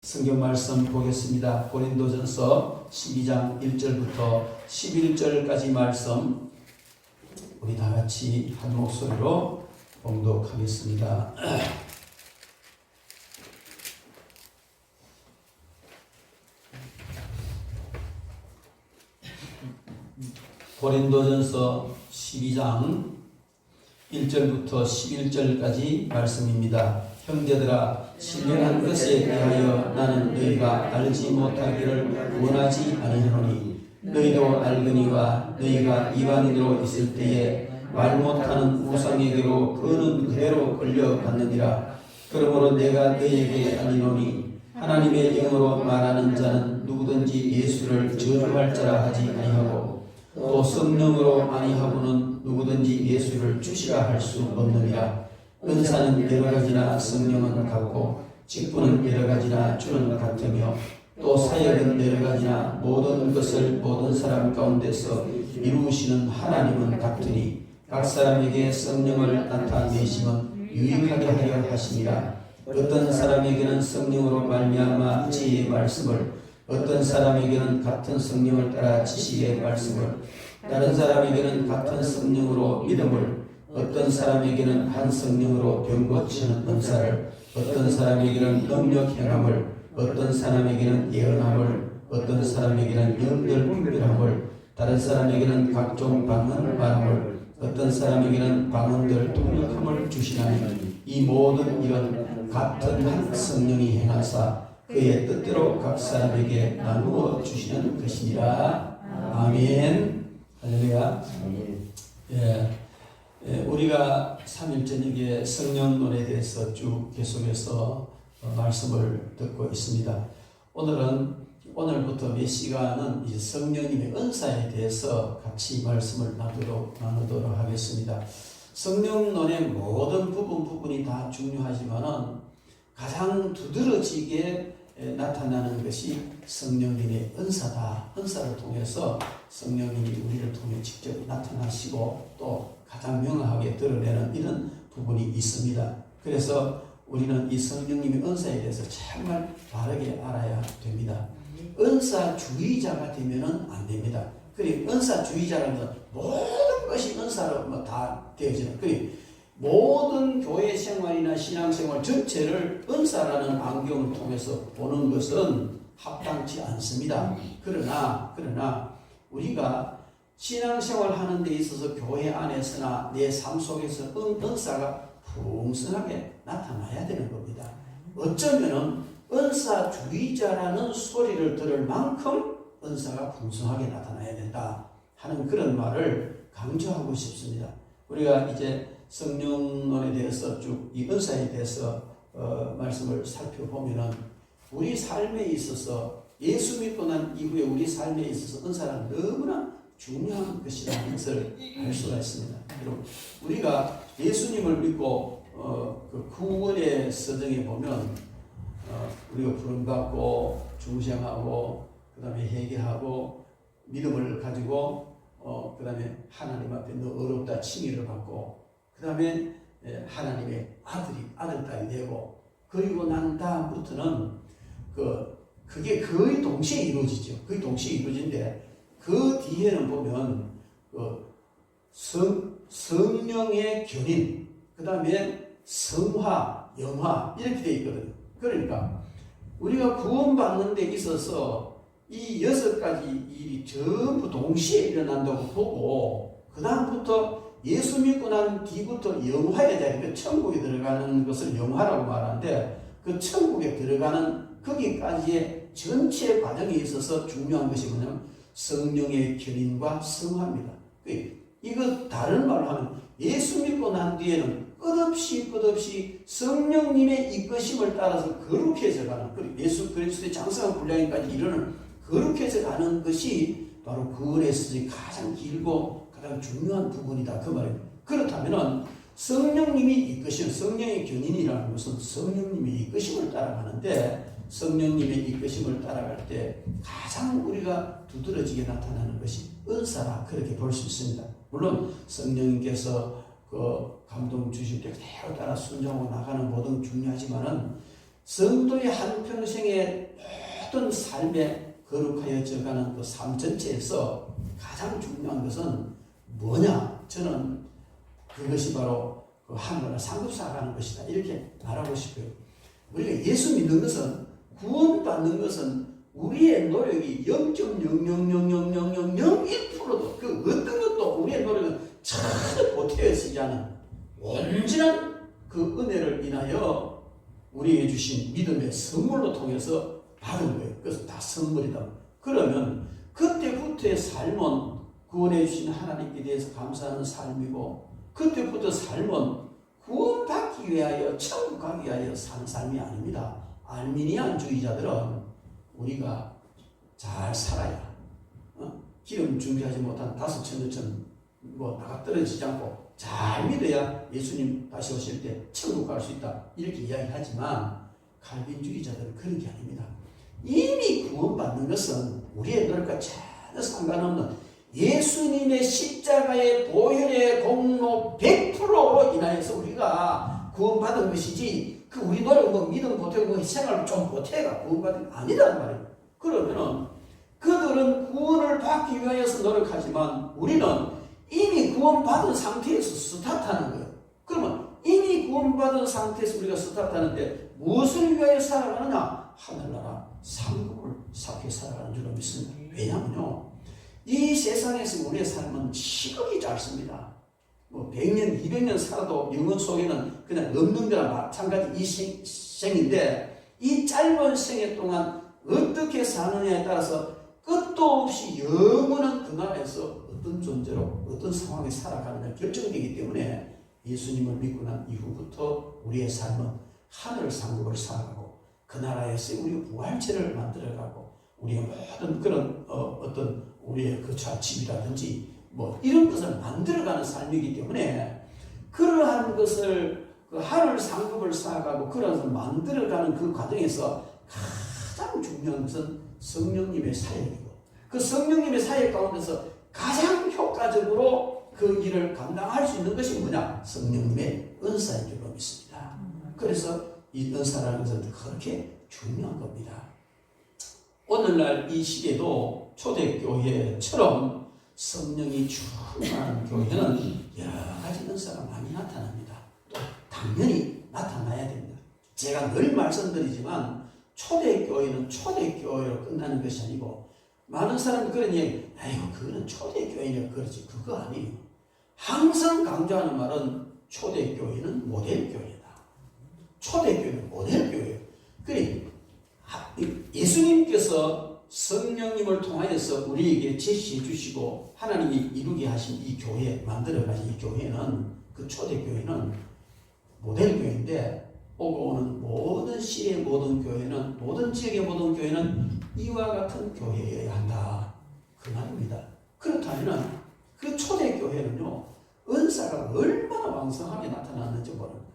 성경 말씀 보겠습니다. 고린도전서 12장 1절부터 11절까지 말씀 우리 다 같이 한 목소리로 봉독하겠습니다. 고린도전서 12장 1절부터 11절까지 말씀입니다. 형제들아, 신령한 것에 대하여 나는 너희가 알지 못하기를 원하지 아니하노니 너희도 알거니와 너희가 이방인으로 있을 때에 말 못하는 우상에게로 그는 그대로 끌려갔느니라. 그러므로 내가 너희에게 알리노니 하나님의 영으로 말하는 자는 누구든지 예수를 저주할 자라 하지 아니하고 또 성령으로 아니하고는 누구든지 예수를 주시라 할 수 없느니라. 은사는 여러 가지나 성령은 같고 직분은 여러 가지나 주는 같으며 또 사역은 여러 가지나 모든 것을 모든 사람 가운데서 이루시는 하나님은 같으니 각 사람에게 성령을 나타내심은 유익하게 하려 하심이라. 어떤 사람에게는 성령으로 말미암아 지혜의 말씀을, 어떤 사람에게는 같은 성령을 따라 지식의 말씀을, 다른 사람에게는 같은 성령으로 믿음을, 어떤 사람에게는 한 성령으로 병 고치는 은사를, 어떤 사람에게는 능력 행함을, 어떤 사람에게는 예언함을, 어떤 사람에게는 영들 분별함을, 다른 사람에게는 각종 방언 말함을, 어떤 사람에게는 방언들 통역함을 주시나니 이 모든 일은 같은 한 성령이 행하사 그의 뜻대로 각 사람에게 나누어 주시는 것이니라. 아멘. 할렐루야. 우리가 3일 저녁에 성령론에 대해서 쭉 계속해서 말씀을 듣고 있습니다. 오늘부터 몇 시간은 이제 성령님의 은사에 대해서 같이 말씀을 나누도록 하겠습니다. 성령론의 모든 부분이 다 중요하지만은 가장 두드러지게 나타나는 것이 성령님의 은사다. 은사를 통해서 성령님이 우리를 통해 직접 나타나시고 또 가장 명확하게 드러내는 이런 부분이 있습니다. 그래서 우리는 이 성령님의 은사에 대해서 정말 바르게 알아야 됩니다. 은사주의자가 되면은 안 됩니다. 그리고 은사주의자라는 건 모든 것이 은사로 다 되어지는, 그리고 모든 교회 생활이나 신앙생활 전체를 은사라는 안경을 통해서 보는 것은 합당치 않습니다. 그러나 우리가 신앙생활 하는 데 있어서 교회 안에서나 내 삶 속에서 은사가 풍성하게 나타나야 되는 겁니다. 어쩌면은 은사주의자라는 소리를 들을 만큼 은사가 풍성하게 나타나야 된다 하는 그런 말을 강조하고 싶습니다. 우리가 이제 성령론에 대해서 쭉 이 은사에 대해서 말씀을 살펴보면은 우리 삶에 있어서 예수 믿고 난 이후에 우리 삶에 있어서 은사는 너무나 중요한 것이라는 것을 알 수가 있습니다. 여러분, 우리가 예수님을 믿고 그 구원의 서정에 보면 우리가 부름받고 중생하고 그 다음에 회개하고 믿음을 가지고 그 다음에 하나님 앞에 너 어렵다 칭의를 받고 그 다음에 하나님의 아들딸이 되고 그리고 난 다음부터는 그게 거의 동시에 이루어지죠. 거의 동시에 이루어지는데 그 뒤에는 보면 성령의 견인, 그 다음에 성화, 영화 이렇게 되어 있거든요. 그러니까 우리가 구원받는 데 있어서 이 6가지 일이 전부 동시에 일어난다고 보고 그 다음부터 예수 믿고 난 뒤부터 영화에 대한 그 천국에 들어가는 것을 영화라고 말하는데 그 천국에 들어가는 거기까지의 전체 과정에 있어서 중요한 것이 뭐냐면 성령의 견인과 성화입니다. 이거 다른 말로 하면 예수 믿고 난 뒤에는 끝없이 성령님의 이끄심을 따라서 거룩해져 가는, 그리고 예수 그리스도의 장성한 분량까지 이르는 거룩해져 가는 것이 바로 구원에서 가장 길고 가장 중요한 부분이다 그 말입니다. 그렇다면은 성령님이 이끄시는, 성령의 견인이라는 것은 성령님의 이끄심을 따라가는데 성령님의 이끄심을 따라갈 때 가장 우리가 두드러지게 나타나는 것이 은사라 그렇게 볼 수 있습니다. 물론 성령님께서 그 감동 주실 때 그대로 따라 순종하고 나가는 모든 중요하지만은 성도의 한평생의 모든 삶에 거룩하여져가는 그 삶 전체에서 가장 중요한 것은 뭐냐? 저는 그것이 바로 그 하늘나라 상급사가는 것이다. 이렇게 말하고 싶어요. 우리가 예수 믿는 것은, 구원받는 것은 우리의 노력이 0.0000001%도 그 어떤 것도 우리의 노력은 전혀 보태어지지 않은 온전한 그 은혜를 인하여 우리에게 주신 믿음의 선물로 통해서 받은 거예요. 그래서 다 선물이다. 그러면 그때부터의 삶은 구원해 주신 하나님께 대해서 감사하는 삶이고, 그때부터 삶은 구원받기 위하여 천국 가기 위하여 사는 삶이 아닙니다. 알미니안주의자들은 우리가 잘 살아야 기름 준비하지 못한 5천여천 나가 떨어지지 않고 잘 믿어야 예수님 다시 오실 때 천국 갈 수 있다, 이렇게 이야기하지만 칼빈주의자들은 그런 게 아닙니다. 이미 구원받는 것은 우리의 노력과 전혀 상관없는 예수님의 십자가의 보혈의 공로 100%로 인하여서 우리가 구원받은 것이지, 그 우리 노력 믿음 보태고 생활을 좀 보태가 구원받은 게 아니란 말이에요. 그러면은 그들은 구원을 받기 위하여서 노력하지만 우리는 이미 구원받은 상태에서 스타트하는 거예요. 그러면 이미 구원받은 상태에서 우리가 스타트하는데 무엇을 위하여 살아가느냐? 하늘나라 상급을 쌓기 살아가는 줄로 믿습니다. 왜냐하면요, 이 세상에서 우리의 삶은 시각이 짧습니다. 100년, 200년 살아도 영혼 속에는 그냥 없는 거나 마찬가지 이 생인데, 이 짧은 생애 동안 어떻게 사느냐에 따라서 끝도 없이 영원한 그 나라에서 어떤 존재로 어떤 상황에 살아가느냐 결정되기 때문에 예수님을 믿고 난 이후부터 우리의 삶은 하늘 상급을 살아가고 그 나라에서 우리 부활체를 만들어가고 우리의 모든 그런 어떤 우리의 그 집이라든지 이런 것을 만들어가는 삶이기 때문에, 그러한 것을 그 하늘 상급을 쌓아가고 그런 것을 만들어가는 그 과정에서 가장 중요한 것은 성령님의 사역이고, 그 성령님의 사역 가운데서 가장 효과적으로 그 일을 감당할 수 있는 것이 뭐냐? 성령님의 은사인 줄로 믿습니다. 그래서 이 은사라는 것은 그렇게 중요한 겁니다. 오늘날 이 시대도 초대교회처럼 성령이 충만한 교회는 여러 가지 은사가 많이 나타납니다. 또 당연히 나타나야 됩니다. 제가 늘 말씀드리지만 초대교회는 초대교회로 끝나는 것이 아니고, 많은 사람이 그런 얘기, 아이고 그거는 초대교회니까 그렇지, 그거 아니에요. 항상 강조하는 말은 초대교회는 모델교회다. 초대교회는 모델교회예요. 그래, 예수님께서 성령님을 통하여서 우리에게 제시해 주시고 하나님이 이루게 하신 이 교회, 만들어 가신 이 교회는, 그 초대교회는 모델교회인데, 오고 오는 모든 시의 모든 교회는, 모든 지역의 모든 교회는 이와 같은 교회여야 한다, 그 말입니다. 그렇다면 그 초대교회는요, 은사가 얼마나 왕성하게 나타났는지 모릅니다.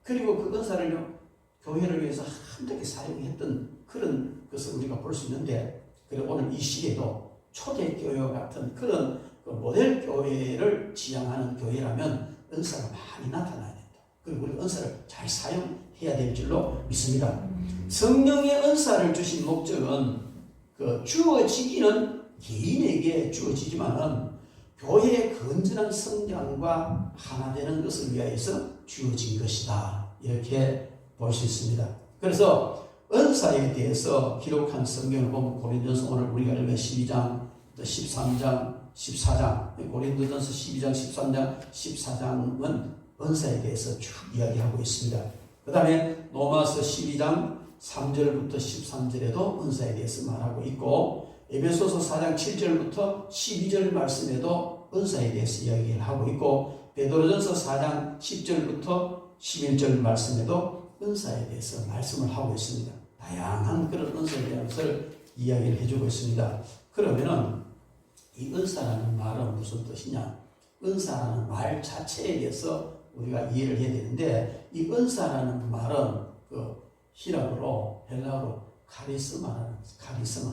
그리고 그 은사를요, 교회를 위해서 한되게 사용했던 그런 것을 우리가 볼 수 있는데, 그리고 오늘 이 시대도 초대교회와 같은 그런 그 모델교회를 지향하는 교회라면 은사가 많이 나타나야 된다. 그리고 우리 은사를 잘 사용해야 될 줄로 믿습니다. 성령의 은사를 주신 목적은 그 주어지기는 개인에게 주어지지만은 교회의 건전한 성장과 하나 되는 것을 위하여서 주어진 것이다, 이렇게 볼 수 있습니다. 그래서 은사에 대해서 기록한 성경을 보면 고린도전서, 오늘 우리가 읽은 12장, 13장, 14장, 고린도전서 12장, 13장, 14장은 은사에 대해서 쭉 이야기하고 있습니다. 그 다음에 로마서 12장 3절부터 13절에도 은사에 대해서 말하고 있고, 에베소서 4장 7절부터 12절 말씀에도 은사에 대해서 이야기를 하고 있고, 베드로전서 4장 10절부터 11절 말씀에도 은사에 대해서 말씀을 하고 있습니다. 다양한 그런 은사에 대한 것을 이야기를 해주고 있습니다. 그러면은 이 은사라는 말은 무슨 뜻이냐? 은사라는 말 자체에 대해서 우리가 이해를 해야 되는데, 이 은사라는 말은 그 히라브로, 헬라어로 카리스마라는, 카리스마.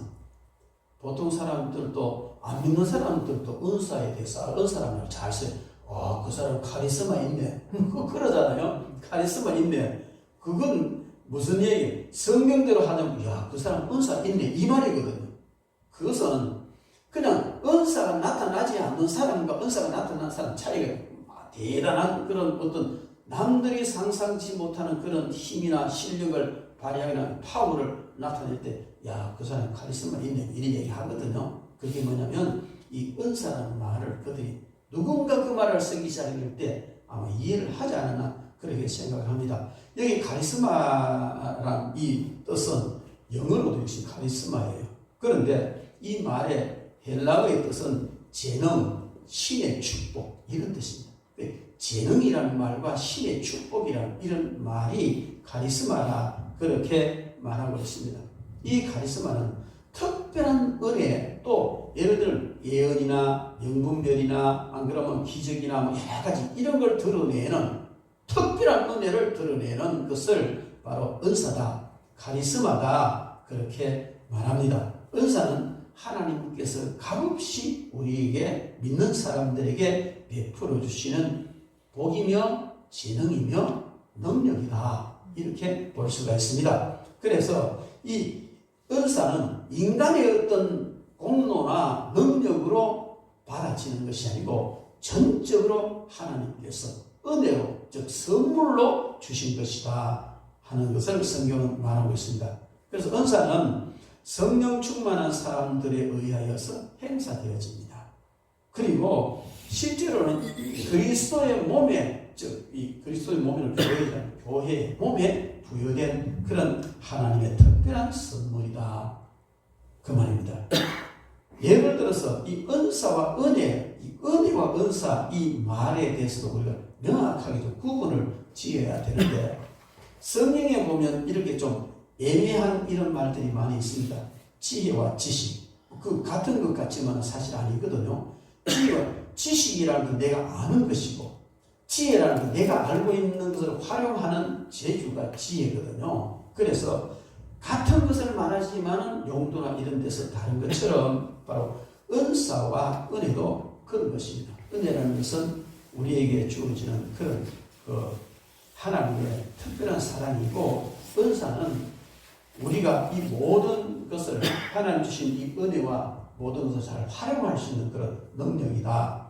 보통 사람들도, 안 믿는 사람들도 은사에 대해서, 은사라는 말을 잘 써요. 그 사람 카리스마 있네. 그러잖아요. 카리스마 있네. 그건 무슨 얘기? 성경대로 하자면 야, 그 사람 은사 있네 이 말이거든요. 그것은 그냥 은사가 나타나지 않는 사람과 은사가 나타난 사람 차이가 대단한 그런 어떤 남들이 상상치 못하는 그런 힘이나 실력을 발휘하거나 파워를 나타낼 때 야, 그 사람 카리스마 있네 이런 얘기 하거든요. 그게 뭐냐면 이 은사라는 말을 그들이 누군가 그 말을 쓰기 시작할 때 아마 이해를 하지 않았나 그렇게 생각을 합니다. 여기 카리스마란 이 뜻은 영어로도 역시 카리스마예요. 그런데 이 말의 헬라어의 뜻은 재능, 신의 축복 이런 뜻입니다. 재능이라는 말과 신의 축복이라는 이런 말이 카리스마라 그렇게 말하고 있습니다. 이 카리스마는 특별한 은혜 또 예를 들어 예언이나 영분별이나 안 그러면 기적이나 뭐 여러 가지 이런 걸 드러내는 특별한 은혜를 드러내는 것을 바로 은사다, 카리스마다 그렇게 말합니다. 은사는 하나님께서 값없이 우리에게 믿는 사람들에게 베풀어 주시는 복이며 재능이며 능력이다 이렇게 볼 수가 있습니다. 그래서 이 은사는 인간의 어떤 공로나 능력으로 받아지는 것이 아니고 전적으로 하나님께서 은혜로 즉 선물로 주신 것이다 하는 것을 성경은 말하고 있습니다. 그래서 은사는 성령 충만한 사람들에 의하여서 행사되어집니다. 그리고 실제로는 그리스도의 몸에 즉 이 그리스도의 몸을 교회의 몸에 부여된 그런 하나님의 특별한 선물이다 그 말입니다. 예를 들어서 이 은사와 은혜, 이 은혜와 은사 이 말에 대해서도 우리가 명확하게 좀 구분을 지어야 되는데 성경에 보면 이렇게 좀 애매한 이런 말들이 많이 있습니다. 지혜와 지식 그 같은 것 같지만 사실 아니거든요. 지혜와 지식이라는 건 내가 아는 것이고 지혜라는 건 내가 알고 있는 것을 활용하는 재주가 지혜거든요. 그래서 같은 것을 말하지만 용도나 이런 데서 다른 것처럼 바로 은사와 은혜도 그런 것입니다. 은혜라는 것은 우리에게 주어지는 그런 하나님의 특별한 사랑이고 은사는 우리가 이 모든 것을 하나님 주신 이 은혜와 모든 것을 잘 활용할 수 있는 그런 능력이다.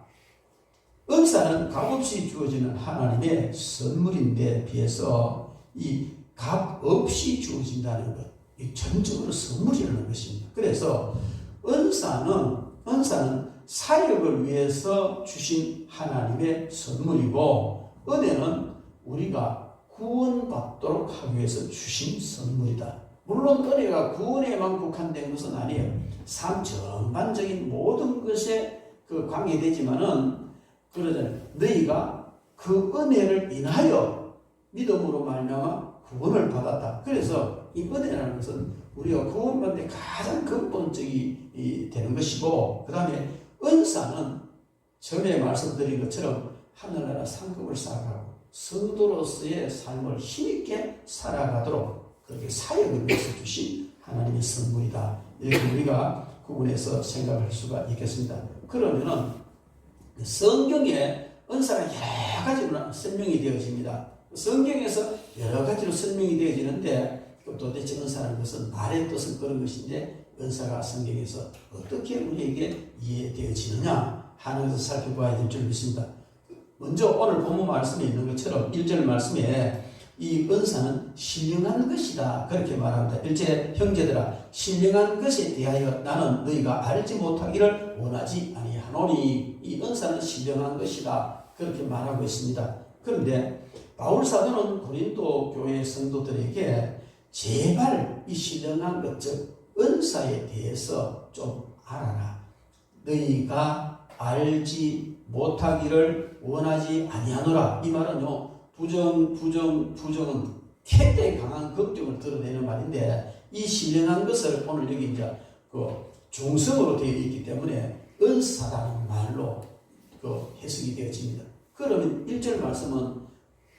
은사는 값없이 주어지는 하나님의 선물인데 비해서 이 값없이 주어진다는 것, 이 전적으로 선물이라는 것입니다. 그래서 은사는 사역을 위해서 주신 하나님의 선물이고 은혜는 우리가 구원받도록 하기 위해서 주신 선물이다. 물론 은혜가 구원에만 국한된 것은 아니에요. 삶 전반적인 모든 것에 관계되지만은 그러잖아요. 너희가 그 은혜를 인하여 믿음으로 말미암아 구원을 받았다. 그래서 이 은혜라는 것은 우리가 구원받는 데 가장 근본적이 되는 것이고 그 다음에 은사는 전에 말씀드린 것처럼 하늘나라 상급을 쌓아가고 성도로서의 삶을 힘있게 살아가도록 그렇게 사역을 위해서 주신 하나님의 선물이다. 이렇게 우리가 구분해서 생각할 수가 있겠습니다. 그러면은 성경에 은사가 여러 가지로 설명이 되어집니다. 성경에서 여러 가지로 설명이 되어지는데 도대체 은사라는 것은 말의 뜻은 그런 것인데 은사가 성경에서 어떻게 우리에게 이해되어지느냐 하는 것을 살펴봐야 될 줄 믿습니다. 먼저 오늘 본문 말씀에 있는 것처럼 1절 말씀에 이 은사는 신령한 것이다 그렇게 말합니다. 일제 형제들아 신령한 것에 대하여 나는 너희가 알지 못하기를 원하지 아니하노니 이 은사는 신령한 것이다 그렇게 말하고 있습니다. 그런데 바울 사도는 고린도 교회 성도들에게 제발 이 신령한 것 즉 은사에 대해서 좀 알아라. 너희가 알지 못하기를 원하지 아니하노라. 이 말은요 부정은 굉장히 강한 걱정을 드러내는 말인데 이 신령한 것을 오늘 여기 이제 중성으로 되어 있기 때문에 은사라는 말로 해석이 되어집니다. 그러면 1절 말씀은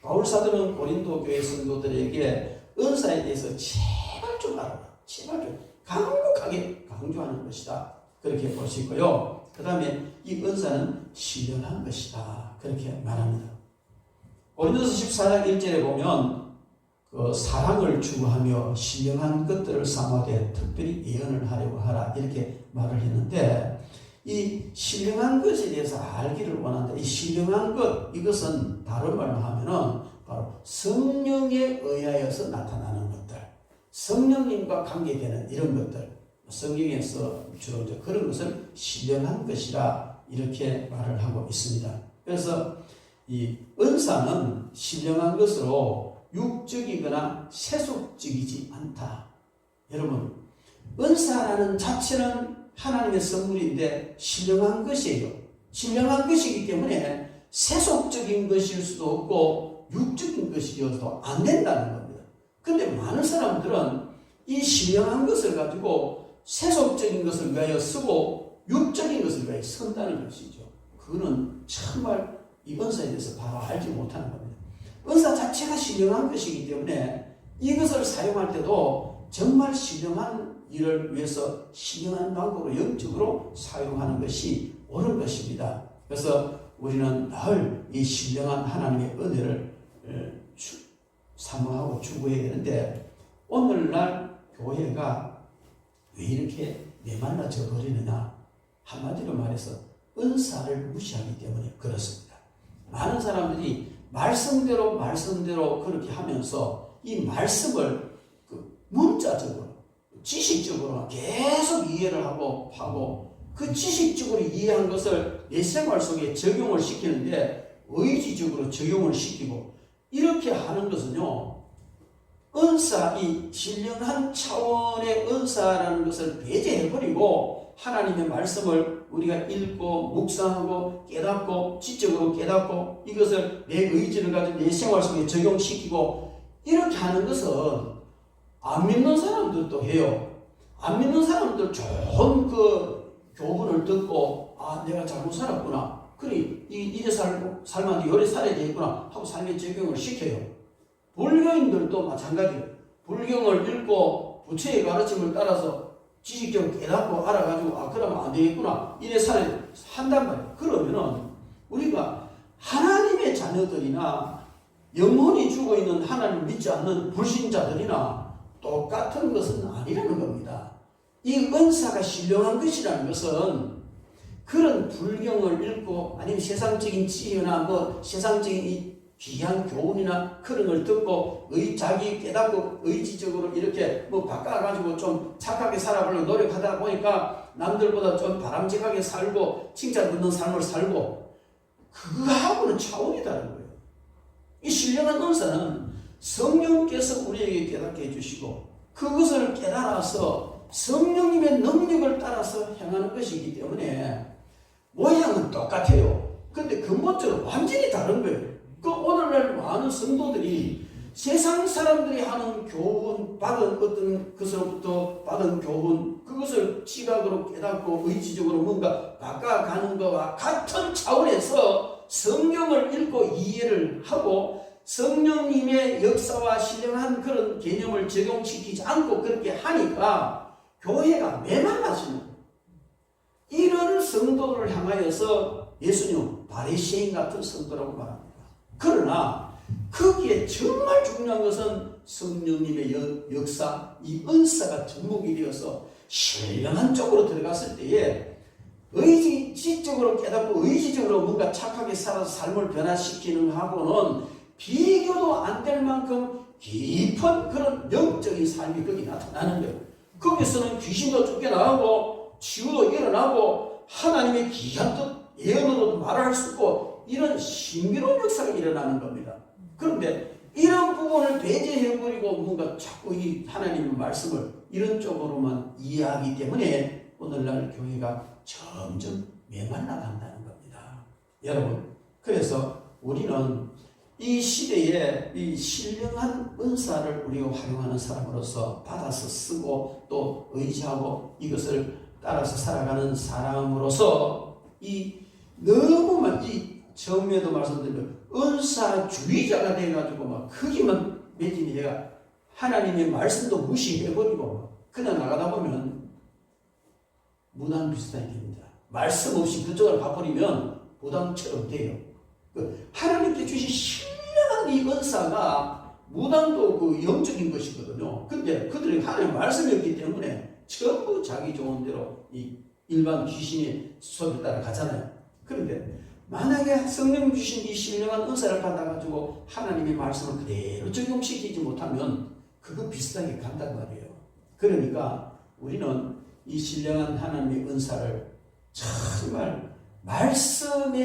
바울 사도는 고린도 교회 성도들에게 은사에 대해서 제발 좀 알아라. 제발 좀 강력하게 강조하는 것이다. 그렇게 볼 수 있고요. 그 다음에 이 은사는 신령한 것이다. 그렇게 말합니다. 고린도서 14장 1절에 보면 그 사랑을 추구하며 신령한 것들을 삼아되 특별히 예언을 하려고 하라 이렇게 말을 했는데 이 신령한 것에 대해서 알기를 원한다. 이 신령한 것 이것은 다른 말로 하면은 바로 성령에 의하여서 나타나는 것들, 성령님과 관계되는 이런 것들, 성경에서 주로 이제 그런 것을 신령한 것이라 이렇게 말을 하고 있습니다. 그래서 이 은사는 신령한 것으로 육적이거나 세속적이지 않다. 여러분, 은사라는 자체는 하나님의 선물인데 신령한 것이에요. 신령한 것이기 때문에 세속적인 것일 수도 없고 육적인 것이어도 안 된다는 겁니다. 근데 많은 사람들은 이 신령한 것을 가지고 세속적인 것을 위하여 쓰고 육적인 것을 위하여 쓴다는 것이죠. 그거는 정말 이 은사에 대해서 바로 알지 못하는 겁니다. 은사 자체가 신령한 것이기 때문에 이것을 사용할 때도 정말 신령한 일을 위해서 신령한 방법으로 영적으로 사용하는 것이 옳은 것입니다. 그래서 우리는 늘 이 신령한 하나님의 은혜를 사모하고 추구해야 되는데 오늘날 교회가 왜 이렇게 메말라져 버리느냐? 한마디로 말해서 은사를 무시하기 때문에 그렇습니다. 많은 사람들이 말씀대로 그렇게 하면서 이 말씀을 문자적으로 지식적으로 계속 이해를 하고 그 지식적으로 이해한 것을 내 생활 속에 적용을 시키는데 의지적으로 적용을 시키고 이렇게 하는 것은요, 은사, 이 신령한 차원의 은사라는 것을 배제해버리고 하나님의 말씀을 우리가 읽고 묵상하고 깨닫고 지적으로 깨닫고 이것을 내 의지를 가지고 내 생활 속에 적용시키고 이렇게 하는 것은 안 믿는 사람들도 해요. 안 믿는 사람들 좋은 그 교훈을 듣고 아 내가 잘못 살았구나. 그래 이래 살면 요래 살아야 되겠구나 하고 삶의 적용을 시켜요. 불교인들도 마찬가지예요. 불경을 읽고 부처의 가르침을 따라서 지식적으로 깨닫고 알아가지고 아 그러면 안 되겠구나 이래 살아야 한단 말이에요. 그러면은 우리가 하나님의 자녀들이나 영혼이 죽어있는 하나님을 믿지 않는 불신자들이나 똑같은 것은 아니라는 겁니다. 이 은사가 신령한 것이라는 것은 그런 불경을 읽고 아니면 세상적인 지혜나 세상적인 이 귀한 교훈이나 그런 걸 듣고 자기 깨닫고 의지적으로 이렇게 바꿔가지고 좀 착하게 살아보려고 노력하다 보니까 남들보다 좀 바람직하게 살고 칭찬받는 삶을 살고 그거하고는 차원이 다른 거예요. 이 신령한 은사는 성령께서 우리에게 깨닫게 해주시고 그것을 깨달아서 성령님의 능력을 따라서 행하는 것이기 때문에 모양은 똑같아요. 근데 근본적으로 완전히 다른 거예요. 오늘날 많은 성도들이 세상 사람들이 하는 교훈, 받은 어떤 것으로부터 받은 교훈, 그것을 지각으로 깨닫고 의지적으로 뭔가 바꿔가는 것과 같은 차원에서 성경을 읽고 이해를 하고 성령님의 역사와 신령한 그런 개념을 적용시키지 않고 그렇게 하니까 교회가 메말라지는 거예요. 이런 성도를 향하여서 예수님은 바리새인 같은 성도라고 말합니다. 그러나 거기에 정말 중요한 것은 성령님의 역사, 이 은사가 접목이 되어서 신령한 쪽으로 들어갔을 때에 의지적으로 깨닫고 의지적으로 뭔가 착하게 살아서 삶을 변화시키는 하고는 비교도 안 될 만큼 깊은 그런 영적인 삶이 거기 나타나는 거예요. 거기서는 귀신도 쫓겨나가고 치유도 일어나고 하나님의 귀한 뜻 예언으로도 말을 할 수 있고 이런 신비로운 역사가 일어나는 겁니다. 그런데 이런 부분을 배제해버리고 뭔가 자꾸 이 하나님의 말씀을 이런 쪽으로만 이해하기 때문에 오늘날 교회가 점점 메말라간다는 겁니다. 여러분, 그래서 우리는 이 시대에 이 신령한 은사를 우리가 활용하는 사람으로서 받아서 쓰고 또 의지하고 이것을 따라서 살아가는 사람으로서 너무만 처음에도 말씀드린 은사주의자가 돼가지고 거기만 매진이 해가 하나님의 말씀도 무시해버리고 그냥 나가다 보면 무당 비슷하게 됩니다. 말씀 없이 그쪽으로 가버리면 무당처럼 돼요. 하나님께 주신 신령한 이 은사가 무당도 그 영적인 것이거든요. 근데 그들이 하나님의 말씀이었기 때문에 전부 자기 좋은 대로 이 일반 귀신의 소리를 따라 가잖아요. 그런데 만약에 성령 주신 이 신령한 은사를 받아가지고 하나님의 말씀을 그대로 적용시키지 못하면 그거 비슷하게 간단 말이에요. 그러니까 우리는 이 신령한 하나님의 은사를 정말 말씀만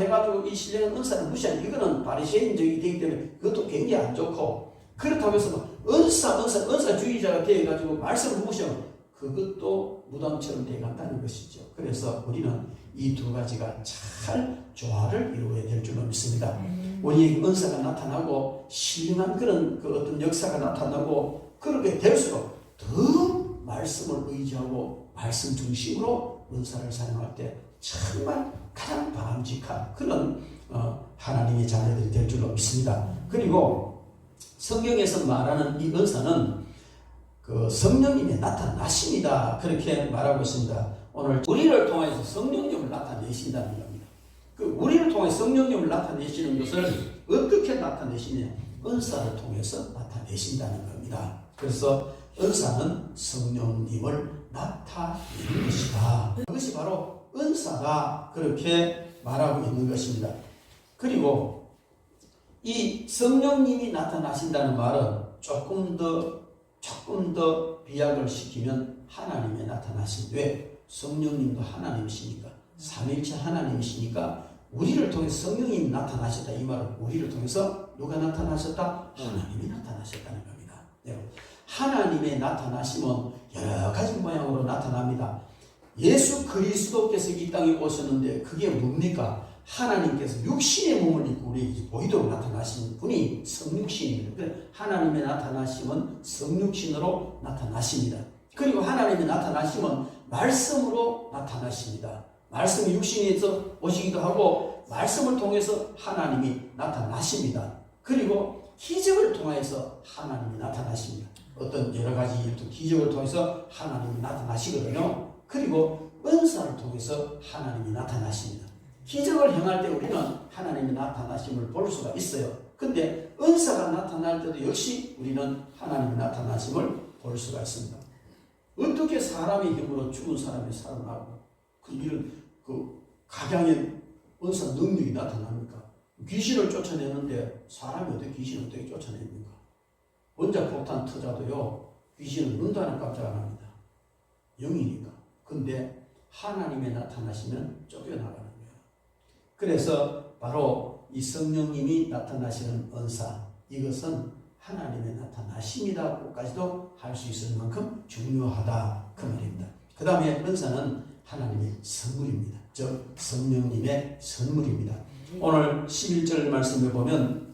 해가지고 이 신령한 은사를 무시하는 이거는 바리새인적이 되기 때문에 그것도 굉장히 안 좋고, 그렇다고 해서 은사주의자가 되어가지고 말씀을 무시하면 그것도 무당처럼 되어간다는 것이죠. 그래서 우리는 이 두 가지가 잘 조화를 이루어야 될 줄로 믿습니다. 우리에게 은사가 나타나고 신령한 그런 그 어떤 역사가 나타나고 그렇게 될수록 더 말씀을 의지하고 말씀 중심으로 은사를 사용할 때 정말 가장 바람직한 그런 하나님의 자녀들이 될 줄로 믿습니다. 그리고 성경에서 말하는 이 은사는 그 성령님이 나타나십니다. 그렇게 말하고 있습니다. 오늘 우리를 통해서 성령님을 나타내신다는 겁니다. 그 우리를 통해 성령님을 나타내시는 것을 어떻게 나타내시냐? 은사를 통해서 나타내신다는 겁니다. 그래서 은사는 성령님을 나타내는 것이다. 그것이 바로 은사가 그렇게 말하고 있는 것입니다. 그리고 이 성령님이 나타나신다는 말은 조금 더 비약을 시키면 하나님의 나타나신, 왜? 성령님도 하나님이시니까, 삼위일체 하나님이시니까 우리를 통해서 성령님이 나타나셨다. 이 말은 우리를 통해서 누가 나타나셨다? 하나님이 나타나셨다는 겁니다. 하나님의 나타나심은 여러 가지 모양으로 나타납니다. 예수 그리스도께서 이 땅에 오셨는데 그게 뭡니까? 하나님께서 육신의 몸을 입고 우리에게 보이도록 나타나신 분이 성육신입니다. 하나님의 나타나심은 성육신으로 나타나십니다. 그리고 하나님의 나타나심은 말씀으로 나타나십니다. 말씀이 육신에서 오시기도 하고 말씀을 통해서 하나님이 나타나십니다. 그리고 기적을 통해서 하나님이 나타나십니다. 어떤 여러 가지 일도 기적을 통해서 하나님이 나타나시거든요. 그리고 은사를 통해서 하나님이 나타나십니다. 기적을 행할 때 우리는 하나님의 나타나심을 볼 수가 있어요. 근데 은사가 나타날 때도 역시 우리는 하나님의 나타나심을 볼 수가 있습니다. 어떻게 사람의 힘으로 죽은 사람이 살아나고 이런 각양의 은사 능력이 나타납니까? 귀신을 쫓아내는데 사람이 어떻게 귀신을 어떻게 쫓아냅니까? 원자폭탄 터져도요 귀신은 눈도 하나 깜짝 안 합니다. 영이니까. 근데 하나님의 나타나시면 쫓겨나가는 거예요. 그래서 바로 이 성령님이 나타나시는 은사, 이것은 하나님의 나타나심이라고까지도 할 수 있을 만큼 중요하다 그 말입니다. 그 다음에 은사는 하나님의 선물입니다. 즉 성령님의 선물입니다. 오늘 11절 말씀을 보면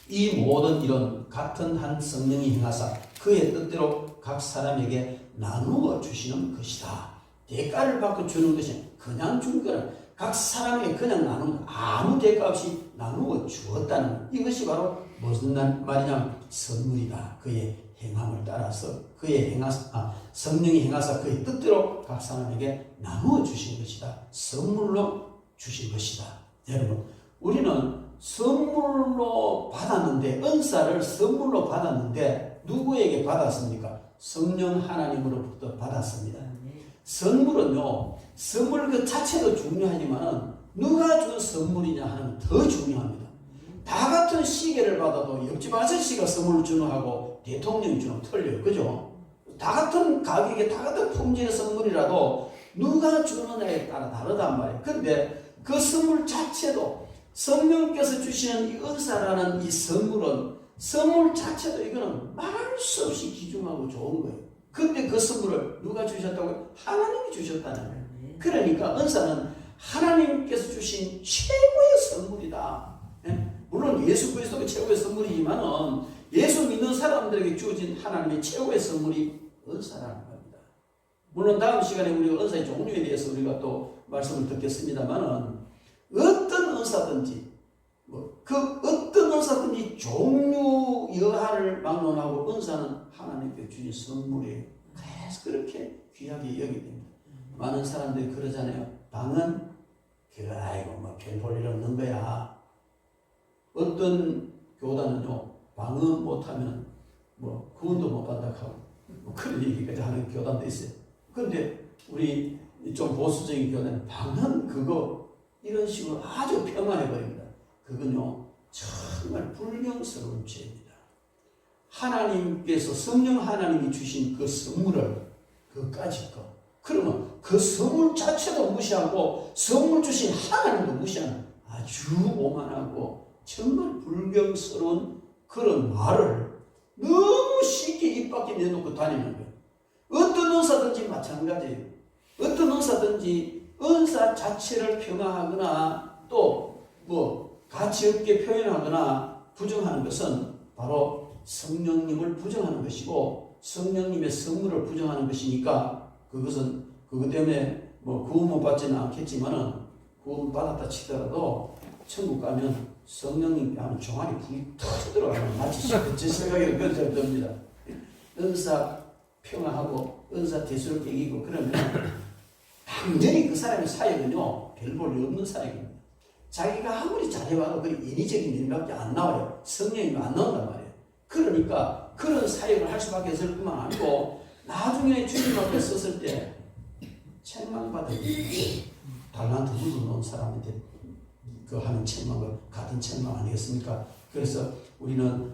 이 모든 일은 같은 한 성령이 행하사 그의 뜻대로 각 사람에게 나누어 주시는 것이다. 대가를 받고 주는 것이 그냥 준 거는 각 사람에게 그냥 나누는, 아무 대가 없이 나누어 주었다는, 이것이 바로 무슨 말이냐면 선물이다. 그의 행함을 따라서 성령이 행하사 그의 뜻대로 각 사람에게 나누어 주신 것이다. 선물로 주신 것이다. 여러분, 우리는 선물로 받았는데, 은사를 선물로 받았는데 누구에게 받았습니까? 성령 하나님으로부터 받았습니다. 선물은요, 선물 그 자체도 중요하지만 누가 준 선물이냐 하는 더 중요합니다. 다 같은 시계를 받아도 옆집 아저씨가 선물을 주는 하고 대통령이 주는 틀려요. 그죠? 다 같은 가격에 다 같은 품질의 선물이라도 누가 주느냐에 따라 다르단 말이에요. 그런데 그 선물 자체도 성령께서 주시는 이 은사라는 이 선물 자체도 이거는 말할 수 없이 귀중하고 좋은 거예요. 근데 그 선물을 누가 주셨다고요? 하나님이 주셨다는 거예요. 그러니까 은사는 하나님께서 주신 최고의 선물이다. 물론 예수 그리스도가 최고의 선물이지만은 예수 믿는 사람들에게 주어진 하나님의 최고의 선물이 은사라는 겁니다. 물론 다음 시간에 우리가 은사의 종류에 대해서 우리가 또 말씀을 듣겠습니다만은 어떤 은사든지 그 어떤 은사든지 종류 여하를 막론하고 은사는 하나님께 주신 선물이에요. 그래서 그렇게 귀하게 여기게 됩니다. 많은 사람들이 그러잖아요. 방은 아이고 뭐 별 볼 일 없는 거야. 어떤 교단은요, 방언 못하면 뭐 구원도 못 받는다고 하고 뭐 그런 얘기까지 하는 교단도 있어요. 그런데 우리 좀 보수적인 교단은 방언 그거 이런 식으로 아주 폄하해 버립니다. 그건요 정말 불경스러운 죄입니다. 하나님께서 성령 하나님이 주신 그 선물을 그까짓 거 그러면 그 선물 자체도 무시하고 선물 주신 하나님도 무시하는 아주 오만하고 정말 불경스러운 그런 말을 너무 쉽게 입 밖에 내놓고 다니는 거예요. 어떤 은사든지 마찬가지예요. 어떤 은사든지 은사 자체를 폄하하거나 또 뭐 가치 없게 표현하거나 부정하는 것은 바로 성령님을 부정하는 것이고 성령님의 선물을 부정하는 것이니까 그것은 그것 때문에 뭐 구원 못 받지는 않겠지만은 구원 받았다 치더라도 천국 가면 성령님이 하면 종아리 불이 터져 들어가면 마치 제 생각에는 그런 생각이 듭니다. 은사 평화하고 은사 대수를 깨기고 그러면 당연히 그 사람의 사역은요 별 볼이 없는 사역입니다. 자기가 아무리 잘해봐도 그 인위적인 일밖에 안 나와요. 성령님이 안 나온단 말이에요. 그러니까 그런 사역을 할 수밖에 없을 뿐만 아니고 나중에 주님 앞에 섰을 때 책망받은 달란트 묻어놓은 사람한테 그 하는 책망을 같은 책망 아니겠습니까? 그래서 우리는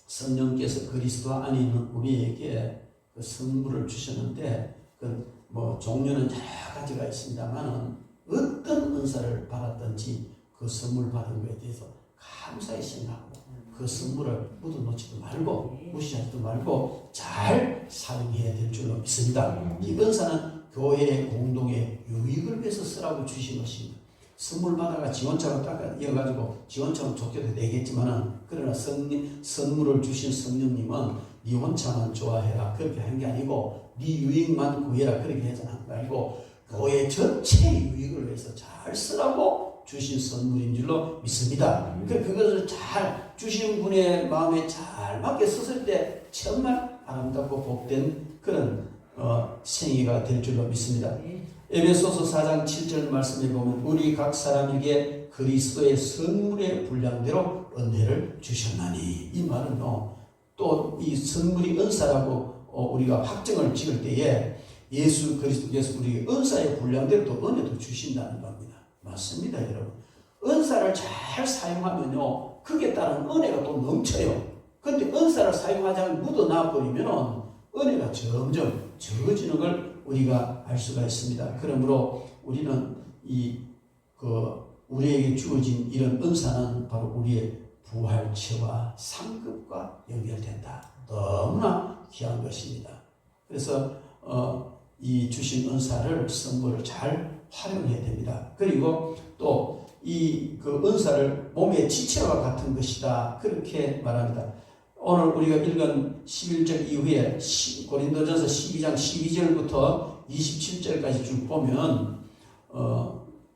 성령께서 그리스도 안에 있는 우리에게 그 선물을 주셨는데 그 뭐 종류는 여러 가지가 있습니다만은 어떤 은사를 받았든지 그 선물 받은 것에 대해서 감사히 생각하고 그 선물을 묻어놓지도 말고 무시하지도 말고 잘 사용해야 될 줄로 믿습니다. 이 은사는 교회의 공동의 유익을 위해서 쓰라고 주신 것입니다. 선물 받아가 지원차로 딱 이어가지고 지원차는 좋게도 되겠지만은 그러나 선물을 주신 성령님은 네 원차만 좋아해라 그렇게 한 게 아니고 네 유익만 구해라 그렇게 하지 말고 교회 전체의 유익을 위해서 잘 쓰라고 주신 선물인 줄로 믿습니다. 그것을 잘 주신 분의 마음에 잘 맞게 썼을 때 정말 아름답고 복된 그런 생애가 될 줄로 믿습니다. 에베소서 4장 7절 말씀에 보면 우리 각 사람에게 그리스도의 선물의 분량대로 은혜를 주셨나니 이 말은요 또 이 선물이 은사라고 우리가 확정을 지을 때에 예수 그리스도께서 우리에게 은사의 분량대로 또 은혜도 주신다는 겁니다. 맞습니다 여러분. 은사를 잘 사용하면요 그게 따른 은혜가 또 넘쳐요. 그런데 은사를 사용하지 않고 묻어놔 버리면 은혜가 점점 적어지는 걸 우리가 알 수가 있습니다. 그러므로 우리는 우리에게 주어진 이런 은사는 바로 우리의 부활체와 상급과 연결된다. 너무나 귀한 것입니다. 그래서 이 주신 은사를 선물을 잘 활용해야 됩니다. 그리고 또 그 은사를 몸의 지체와 같은 것이다. 그렇게 말합니다. 오늘 우리가 읽은 11절 이후에 고린도전서 12장 12절부터 27절까지 쭉 보면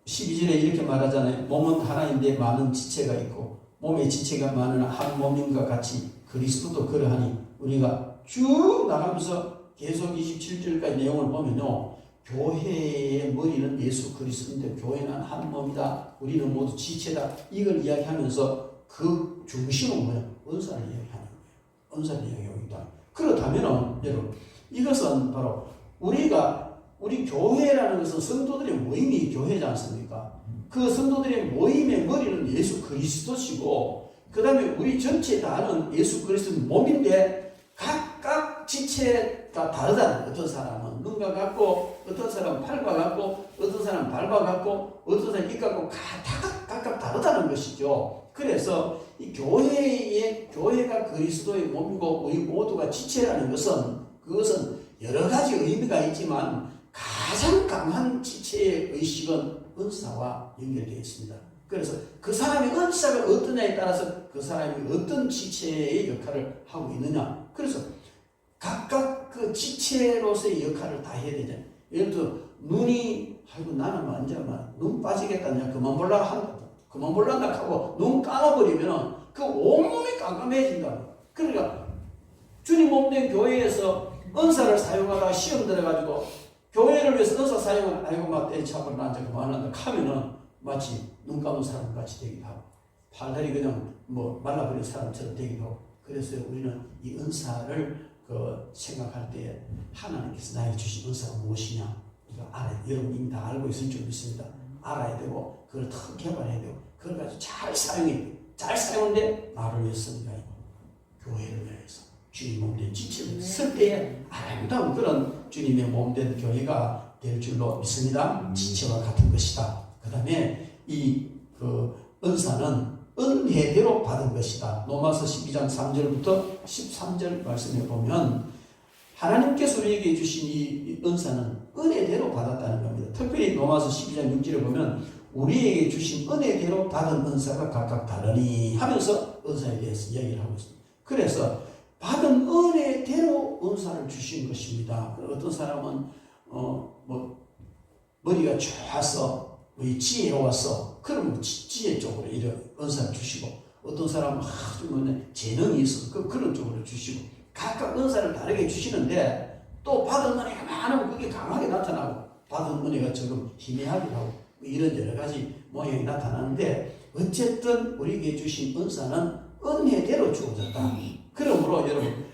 12절에 이렇게 말하잖아요. 몸은 하나인데 많은 지체가 있고 몸의 지체가 많은 한 몸인 것 같이 그리스도도 그러하니 우리가 쭉 나가면서 계속 27절까지 내용을 보면요. 교회의 머리는 예수 그리스도인데 교회는 한 몸이다. 우리는 모두 지체다. 이걸 이야기하면서 그 중심은 뭐야? 은사를 이야기하는 거예요. 은사를 이야기하고 있다. 그렇다면 여러분 이것은 바로 우리 교회라는 것은 성도들의 모임이 교회지 않습니까? 그 성도들의 모임의 머리는 예수 그리스도시고 그 다음에 우리 전체 다는 예수 그리스도 몸인데 각각 지체가 다르다. 어떤 사람은 눈과 같고 어떤 사람은 팔과 같고 어떤 사람은 발과 같고 어떤 사람은 입 같고 각각 다르다는 것이죠. 그래서 이 교회가 그리스도의 몸이고 우리 모두가 지체라는 것은 그것은 여러 가지 의미가 있지만 가장 강한 지체의 의식은 은사와 연결되어 있습니다. 그래서 그 사람의 은사가 어떠냐에 따라서 그 사람이 어떤 지체의 역할을 하고 있느냐. 그래서 각각 그 지체로서의 역할을 다 해야 되잖아요. 예를 들어 눈이 아이고 나는 완전 눈 빠지겠다. 그만 볼란다 하고 눈 감아버리면 그 온몸이 깜깜해진다. 그러니까 주님 몸된 교회에서 은사를 사용하다가 시험 들어가지고 교회를 위해서 은사 사용을 아이고 막 떼차고 나 이제 그만한다 하면은 마치 눈 감은 사람 같이 되기도 하고 팔다리 그냥 뭐 말라버린 사람처럼 되기도 하고. 그래서 우리는 이 은사를 생각할 때 하나님께서 나에게 주신 은사가 무엇이냐 이거 알아야 돼요. 여러분 이미 다 알고 있을 줄 믿습니다. 알아야 되고 그걸 더 개발해야 되고 그걸 가지고 잘 사용해야 돼요. 잘 사용하는데 나를 위해서가 아니고 교회를 위해서 주님 몸된 지체를 쓸 때에 아름다운 그런 주님의 몸된 교회가 될 줄로 믿습니다. 지체와 같은 것이다. 그 다음에 은사는 은혜대로 받은 것이다. 로마서 12장 3절부터 13절 말씀에 보면 하나님께서 우리에게 주신 이 은사는 은혜대로 받았다는 겁니다. 특별히 로마서 12장 6절에 보면 우리에게 주신 은혜대로 받은 은사가 각각 다르니 하면서 은사에 대해서 이야기를 하고 있습니다. 그래서 받은 은혜대로 은사를 주신 것입니다. 어떤 사람은 머리가 좋아서 지혜로워서 그러면 지혜 쪽으로 이런 은사를 주시고 어떤 사람은 아주 재능이 있어서 그런 쪽으로 주시고 각각 은사를 다르게 주시는데 또 받은 은혜가 많으면 그게 강하게 나타나고 받은 은혜가 조금 희미하기도 하고 이런 여러 가지 모양이 나타나는데 어쨌든 우리에게 주신 은사는 은혜대로 주어졌다. 그러므로 여러분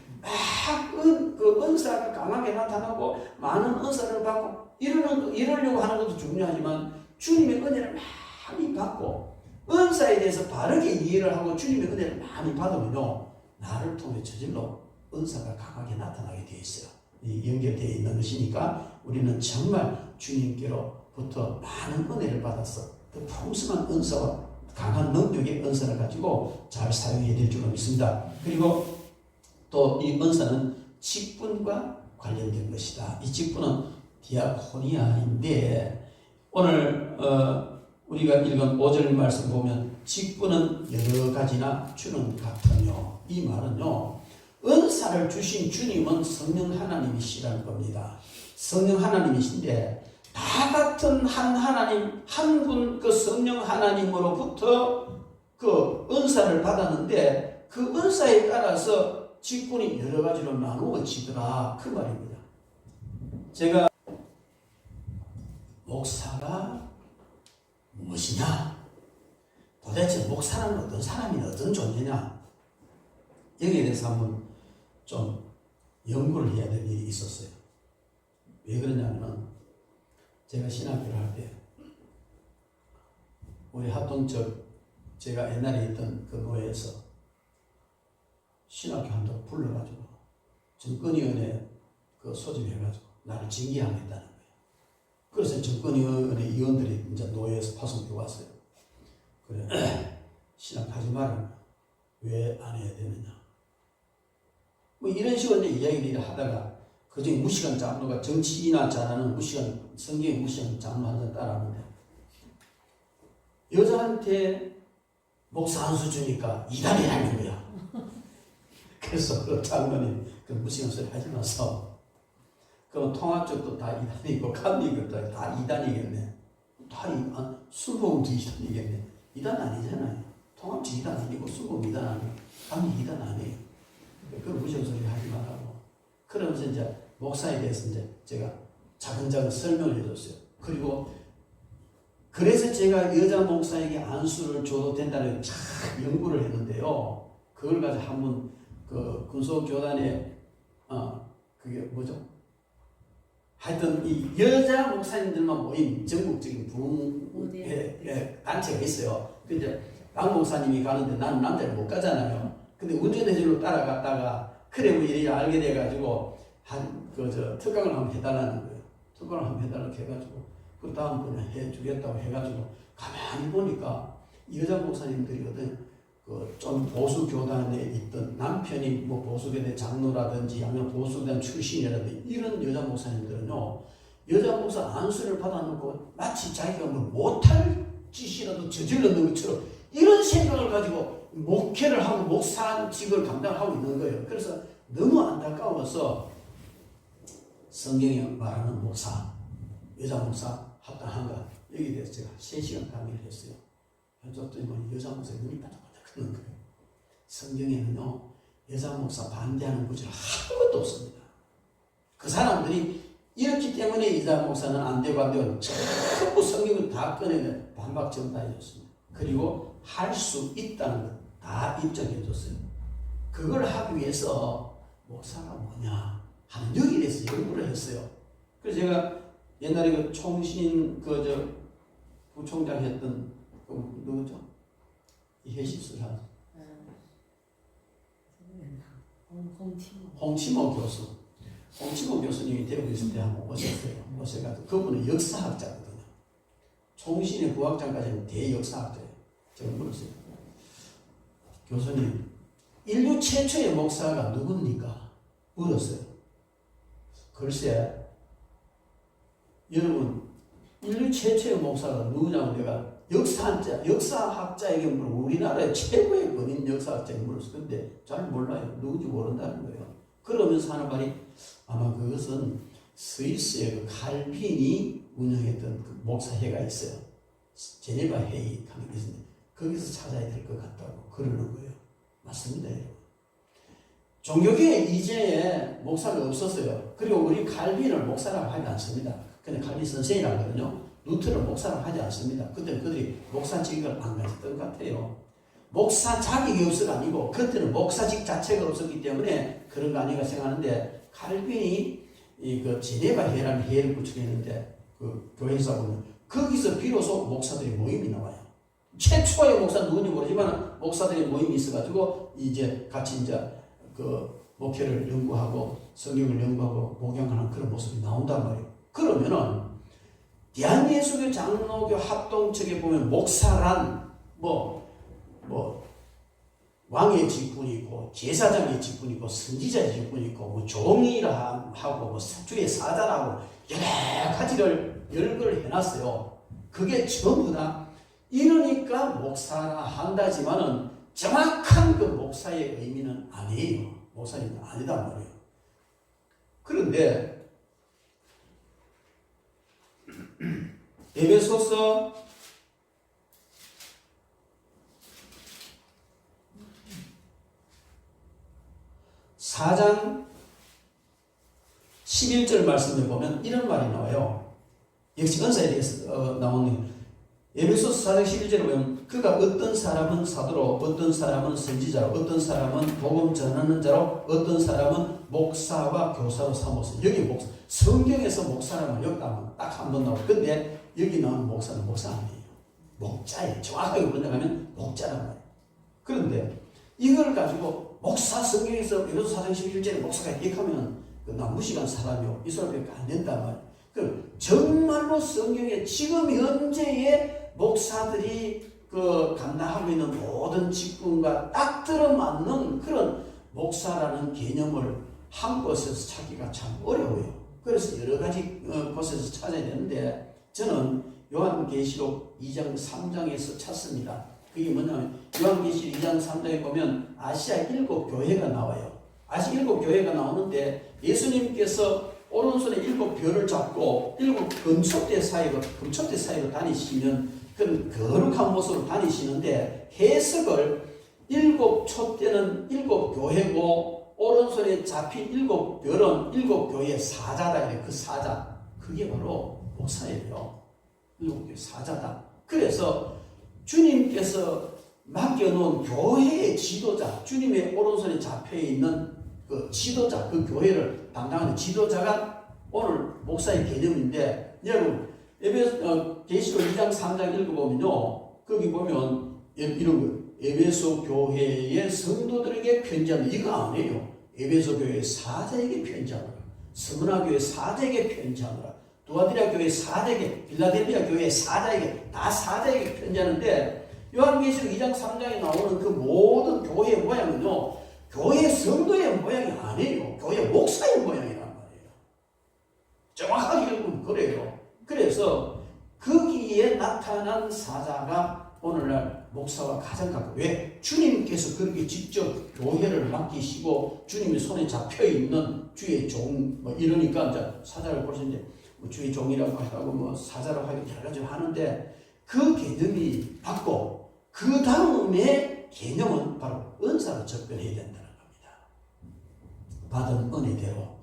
그 은사가 강하게 나타나고 많은 은사를 받고 이러려고 하는 것도 중요하지만 주님의 은혜를 많이 받고 은사에 대해서 바르게 이해를 하고 주님의 은혜를 많이 받으면요 나를 통해 저절로 은사가 강하게 나타나게 되어 있어요. 연결되어 있는 것이니까 우리는 정말 주님께로부터 많은 은혜를 받아서 그 풍성한 은사와 강한 능력의 은사를 가지고 잘 사용해야 될 줄로 믿습니다. 그리고 또 이 은사는 직분과 관련된 것이다. 이 직분은 디아코니아인데 오늘 우리가 읽은 5절 말씀 보면 직분은 여러 가지나 주는 같으며 이 말은요 은사를 주신 주님은 성령 하나님이시라는 겁니다. 성령 하나님이신데 다 같은 한 하나님 한 분 그 성령 하나님으로부터 그 은사를 받았는데 그 은사에 따라서 직분이 여러 가지로 나누어지더라 그 말입니다. 제가 목사가 무엇이냐? 도대체 목사는 어떤 사람이냐? 어떤 존재냐? 여기에 대해서 한번 좀 연구를 해야 될 일이 있었어요. 왜 그러냐면 제가 신학교를 할 때 우리 합동적 제가 옛날에 있던 그 노예에서 신학교 한다고 불러가지고 정권위원회 그 소집해가지고 나를 징계하겠다는 거예요. 그래서 정권위원회 위원들이 이제 노예에서 파송돼 왔어요. 그래 신학하지 말라. 왜 안 해야 되느냐? 뭐 이런 식으로 이제 이야기를 하다가 그중에 무식한 장로가 정치인이나 잘하는 무식한 성경의 무식한 장로 한 명 따라하는데 여자한테 목사 한 수 주니까 이단이라는 거야. 그래서 그 장로님 그 무식한 소리 하지 마서 그럼 통합 쪽도 다 이단이고 감리교도 다 이단이겠네. 다 순복음도 이단이겠네. 이단 아니잖아요. 통합지 이단 아니고 순복음 이단 아니고 감리 이단 아니에요. 그 무식한 소리 하지 말라고. 그러면서 이제 목사에 대해서 이제 제가 차근차근 설명을 해줬어요. 그리고 그래서 제가 여자 목사에게 안수를 줘도 된다는 참 연구를 했는데요. 그걸 가지고 한번 그 군소교단에 그게 뭐죠? 하여튼 이 여자 목사님들만 모인 전국적인 단체가 있어요. 근데 박 목사님이 가는데 나는 남자를 못 가잖아요. 근데 운전해주러 따라갔다가 그래 뭐 이리 알게 돼가지고 특강을 한번 해달라는 거예요. 특강을 한번 해달라고 해가지고 그 다음번에 해주겠다고 해가지고 가만히 보니까 여자 목사님들이 좀 보수 교단에 있던 남편이 뭐 보수 교단 장로라든지 아니면 보수 교단 출신이라든지 이런 여자 목사님들은요 여자 목사 안수를 받아놓고 마치 자기가 뭐 못할 짓이라도 저질렀는 것처럼 이런 생각을 가지고 목회를 하고 목사직을 감당하고 있는 거예요. 그래서 너무 안타까워서 성경에 말하는 목사, 여자 목사 합당한가 여기에 대해서 제가 3시간 강의를 했어요. 해줬더니 여자 목사 눈이 바닥바닥 크는 거예요. 성경에는요 여자 목사 반대하는 구절 아무것도 없습니다. 그 사람들이 이렇기 때문에 여자 목사는 안 되고 전부 성경을 다 꺼내면 반박점 다 해줬습니다. 그리고 할 수 있다는 것 다 입증해 줬어요. 그걸 하기 위해서 목사가 뭐냐 하는 여기에 대해서 연구를 했어요. 그래서 제가 옛날에 그 총신 부총장 했던 누구죠? 이해십술 하죠. 홍치모 교수. 홍치모 교수님이 대구에 있을 때 한번 오셨어요. 오셔가지고 그분은 역사학자거든요. 총신의 부학장까지는 대역사학자예요. 제가 물었어요. 교수님, 인류 최초의 목사가 누굽니까? 물었어요. 글쎄, 여러분, 인류 최초의 목사가 누구냐고 내가 역사학자에게 물어 우리나라의 최고의 권인 역사학자에게 물었어요. 근데 잘 몰라요. 누군지 모른다는 거예요. 그러면서 하는 말이 아마 그것은 스위스의 그 칼빈이 운영했던 그 목사회가 있어요. 제네바 회의 하는 게 있는데 거기서 찾아야 될 것 같다고 그러는 거예요. 맞습니다, 여러분. 종교계에 이제에 목사가 없었어요. 그리고 우리 칼빈을 목사라고 하지 않습니다. 근데 칼빈 선생이라고 하거든요. 루터를 목사라고 하지 않습니다. 그때는 그들이 목사직을 안 가졌던 것 같아요. 목사 자격이 없어가 아니고 그때는 목사직 자체가 없었기 때문에 그런 거 아닌가 생각하는데 칼빈이 그 제네바 회라는 회를 구축했는데 그 교회에서 보면 거기서 비로소 목사들의 모임이 나와요. 최초의 목사 누군지 모르지만 목사들의 모임이 있어가지고 이제 같이 이제 그 목회를 연구하고 성경을 연구하고 목양하는 그런 모습이 나온단 말이에요. 그러면은 대한예수교 장로교 합동측에 보면 목사란 왕의 직분이 있고 제사장의 직분이 있고 선지자의 직분이 있고 뭐 종이라 하고 뭐 주의 사자라고 여러 가지를 열거를 해놨어요. 그게 전부 다 이러니까 목사라 한다지만은 정확한 그 목사의 의미는 아니에요. 목사님은 아니단 말이에요. 그런데 에베소서 4장 11절 말씀에 보면 이런 말이 나와요. 역시 은사에 대해서 나오는 에베소서 4장 11절에 보면 그가 어떤 사람은 사도로 어떤 사람은 선지자로 어떤 사람은 복음 전하는 자로 어떤 사람은 목사와 교사로 삼았어요. 여기 목사, 성경에서 목사라면 여기 딱 한 번 나오고 근데 여기 나오는 목사는 목사 아니에요. 목자예요. 정확하게 번역하면 목자란 말이에요. 그런데 이걸 가지고 목사 성경에서 에베소서 4장 11절에 목사가 기억하면 나 무식한 사람이요. 이 사람밖에 안 된단 말이에요. 그럼 정말로 성경에 지금 현재의 목사들이 그 감당하고 있는 모든 직분과 딱 들어맞는 그런 목사라는 개념을 한 곳에서 찾기가 참 어려워요. 그래서 여러 가지 곳에서 찾아야 되는데 저는 요한계시록 2장 3장에서 찾습니다. 그게 뭐냐면 요한계시록 2장 3장에 보면 아시아 7교회가 나와요. 아시아 7교회가 나오는데 예수님께서 오른손에 7별을 잡고 7 금초대 사이로 다니시면 그런 거룩한 모습으로 다니시는데 해석을 7촛대는 7교회고 오른손에 잡힌 7별은 7교회의 사자다. 그 사자 그게 바로 목사예요. 7교회 사자다. 그래서 주님께서 맡겨놓은 교회의 지도자, 주님의 오른손에 잡혀있는 그 지도자, 그 교회를 담당하는 지도자가 오늘 목사의 개념인데 여러분 계시록 2장 3장 읽어보면요 거기 보면 이런 거 에베소 교회의 성도들에게 편지하는 이거 아니에요. 에베소 교회 사자에게 편지하노라, 스무나 교회 사자에게 편지하노라, 두아디라 교회 사자에게, 빌라델비아 교회 사자에게, 다 사자에게 편지하는데 요한계시록 2장 3장에 나오는 그 모든 교회의 모양은요 교회 성도의 모양이 아니에요. 교회 목사의 모양이란 말이에요. 정확하게 읽으면 그래요. 그래서 거기에 나타난 사자가 오늘날 목사와 가장 가까워. 왜? 주님께서 그렇게 직접 교회를 맡기시고 주님의 손에 잡혀있는 주의 종 이러니까 이제 사자를 볼 수 있는데 주의 종이라고 하고 사자라고 하고 여러 가지 하는데 그 개념이 받고 그 다음에 개념은 바로 은사로 접근해야 된다는 겁니다. 받은 은혜대로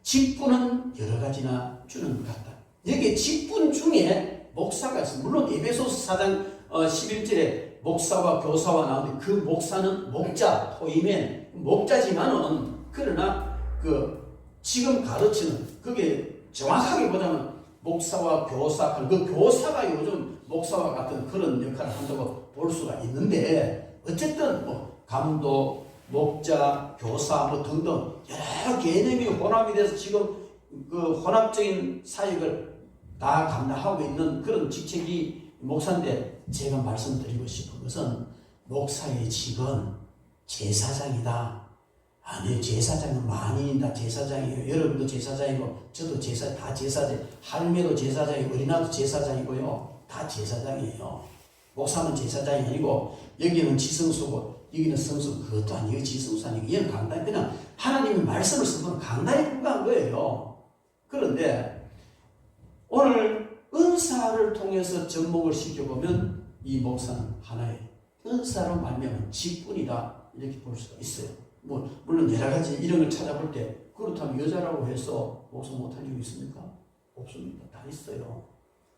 직분은 여러 가지나 주는 것 같다. 여기 직분 중에 목사가 있어요. 물론 에베소서 4장 11절에 목사와 교사와 나오는데 그 목사는 목자, 토이맨, 목자지만은 그러나 그 지금 가르치는 그게 정확하게 보자면 목사와 교사, 그 교사가 요즘 목사와 같은 그런 역할을 한다고 볼 수가 있는데 어쨌든 뭐 감독, 목자, 교사 뭐 등등 여러 개념이 혼합이 돼서 지금 그 혼합적인 사역을 다 감당하고 있는 그런 직책이 목사인데 제가 말씀드리고 싶은 것은 목사의 직은 제사장이다. 아니요, 제사장은 만인이다. 제사장이에요. 여러분도 제사장이고 저도 다 제사장. 할매도 제사장이고 어린아도 제사장이고요. 다 제사장이에요. 목사는 제사장이 아니고 여기는 지성소고 여기는 성소. 그것도 아니에요. 지성소 아니고 이건 강단. 그냥 하나님의 말씀을 쓰면 강단에 불과한 거예요. 그런데 오늘 은사를 통해서 접목을 시켜보면 이 목사는 하나의 은사로 말미암은 직분이다. 이렇게 볼 수가 있어요. 뭐 물론 여러 가지 이런 걸 찾아볼 때 그렇다면 여자라고 해서 목사 못할 이유 있습니까? 없습니다. 다 있어요.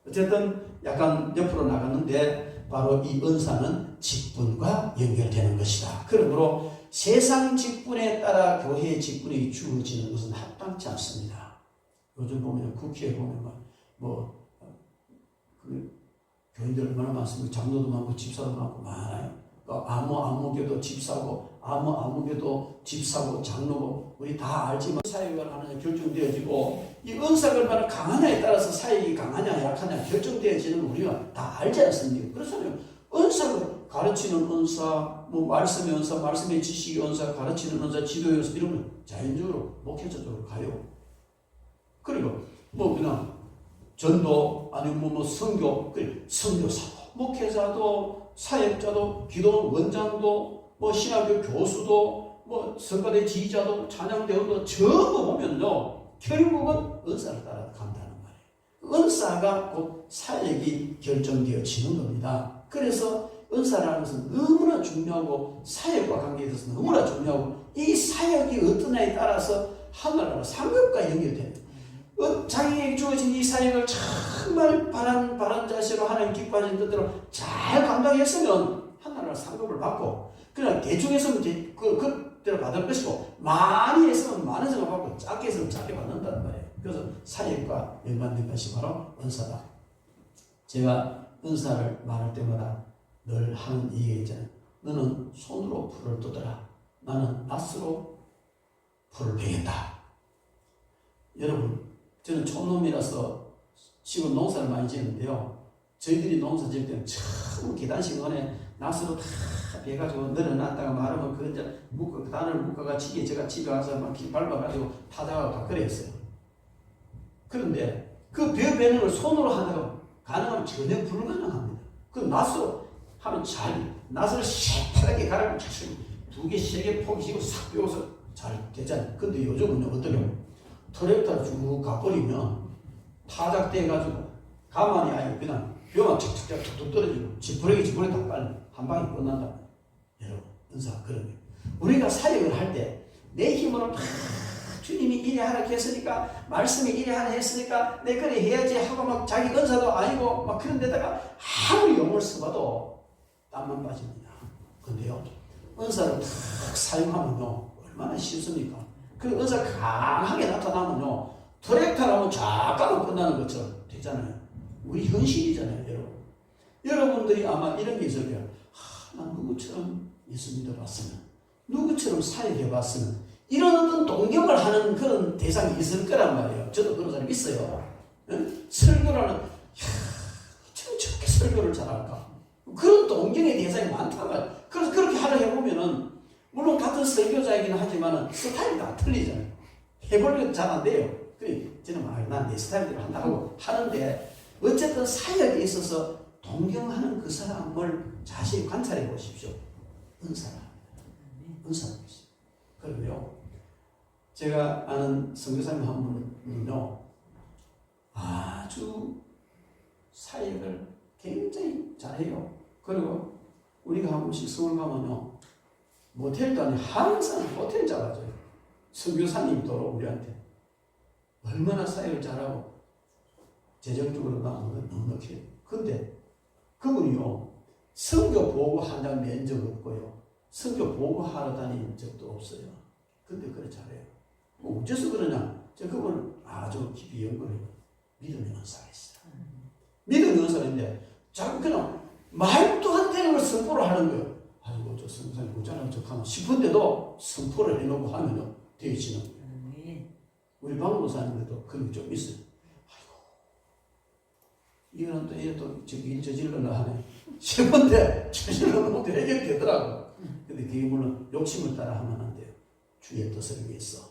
어쨌든 약간 옆으로 나갔는데 바로 이 은사는 직분과 연결되는 것이다. 그러므로 세상 직분에 따라 교회의 직분이 주어지는 것은 합당치 않습니다. 요즘 보면 국회에 보면 그 교인들 얼마나 많습니까? 장로도 많고 집사도 많고 많아요. 아무개도 집사고 아무개도 집사고 장로고 우리 다 알지만 사역을 하느냐 결정되어지고 이 은사가 얼마나 강하냐에 따라서 사역이 강하냐 약하냐 결정되어지는 걸 우리가 다 알지 않습니까? 그렇잖아요. 은사를 가르치는 은사, 뭐 말씀의 은사, 말씀의 지식의 은사, 가르치는 은사, 지도의 은사 이러면 자연적으로 목회자 쪽으로 가요. 그리고 뭐 그냥 전도 아니면 뭐 선교, 선교사도, 목회자도, 사역자도, 기도 원장도, 뭐 신학교 교수도, 뭐 성가대 지휘자도, 찬양대원도 전부 보면요 결국은 은사를 따라 간다는 말이에요. 은사가 곧 사역이 결정되어지는 겁니다. 그래서 은사라는 것은 너무나 중요하고 사역과 관계에 있어서 너무나 중요하고 이 사역이 어떠냐에 따라서 하늘나라 상급과 연결됩니다. 자기에게 주어진 이 사역을 정말 바른 자세로 하나님 기뻐하시는 뜻대로 잘 감당했으면 하나님의 상급을 받고 그냥 대충 했으면 그대로 받을 것이고 많이 했으면 많은 상을 받고 작게 했으면 작게 받는다는 말이에요. 그래서 사역과 연관된 것이 바로 은사다. 제가 은사를 말할 때마다 늘 하는 얘기가 있잖아요. 너는 손으로 풀을 뜨더라. 나는 낫으로 풀을 베겠다. 여러분 저는 촌놈이라서 지금 농사를 많이 지는데요. 저희들이 농사 지을 때는 처음 계단식 안에 낫으로 다 베가지고 늘어놨다가 마르면 그 이제 단을 묶어가 지게 제가 집에 가서 막 밟아가지고 타다가 다 그랬어요. 그런데 그 베는 걸 손으로 하다가 가능하면 전혀 불가능합니다. 그 낫으로 하면 낫을 새파랗게 갈아고 두 개, 세 개 포기시고 싹 빼고서 잘 되잖아요. 근데 요즘은 어떠냐고 트랙터를 쭉 가버리면 타작돼가지고 가만히 아니고 그냥 뼈만 착착착 툭툭 떨어지고 지푸레기 다 빨리 한 방에 끝난다. 여러분 은사 그런 거예요. 우리가 사역을 할 때 내 힘으로 막 주님이 이래 하라 했으니까 말씀이 이래 하라 했으니까 내 그래 해야지 하고 막 자기 은사도 아니고 막 그런 데다가 아무리 용을 써봐도 땀만 빠집니다. 근데요 은사를 탁 사용하면요 얼마나 쉽습니까? 그 은사 강하게 나타나면요 트랙터라면 잠깐만 끝나는 것처럼 되잖아요. 우리 현실이잖아요. 여러분들이 아마 이런 게 있을 거예요. 난 누구처럼 예수 믿어봤으면 누구처럼 사역해봤으면 이런 어떤 동경을 하는 그런 대상이 있을 거란 말이에요. 저도 그런 사람이 있어요. 설교라는 어쩜 저렇게 설교를 잘할까 그런 동경의 대상이 많단 말이에요. 그래서 그렇게 하려 해보면은 물론 같은 설교자이긴 하지만 스타일이 다 틀리잖아요. 해보려고 잘 안 돼요. 그래, 저는 난 내 스타일대로 한다고 하는데 어쨌든 사역에 있어서 동경하는 그 사람을 자세히 관찰해 보십시오. 은사라. 은사입니다. 그리고요, 제가 아는 선교사님 한 분은요, 아주 사역을 굉장히 잘해요. 그리고 우리가 한 번씩 서울 가면요, 모텔도 아니고 항상 호텔 잡아줘요. 선교사님이 도로 우리한테. 얼마나 사역을 잘하고 재정적으로 넉넉해요. 근데 그분이요 선교 보고 한 장 낸 적 없고요. 선교 보고 하러 다닌 적도 없어요. 근데 그래 잘해요. 뭐 어째서 그러냐? 제가 그걸 아주 깊이 연구해요. 믿음의 은사가 있어요. 믿음의 은사인데 자꾸 그냥 말도 안 되는 걸 선포를 하는 거예요. 아이고 저 성사님 고자는 척하면 싶은데도 선포를 해놓고 하면 되어지는 거예요. 우리 박목사님들도 그런 게 좀 있어요. 이거는 또 이게 또 일 저질러나 하네. 싶은데 저질러 놓으면 해결되더라고. 근데 그게 물론 욕심을 따라 하면 안 돼요. 주의 뜻을 위해서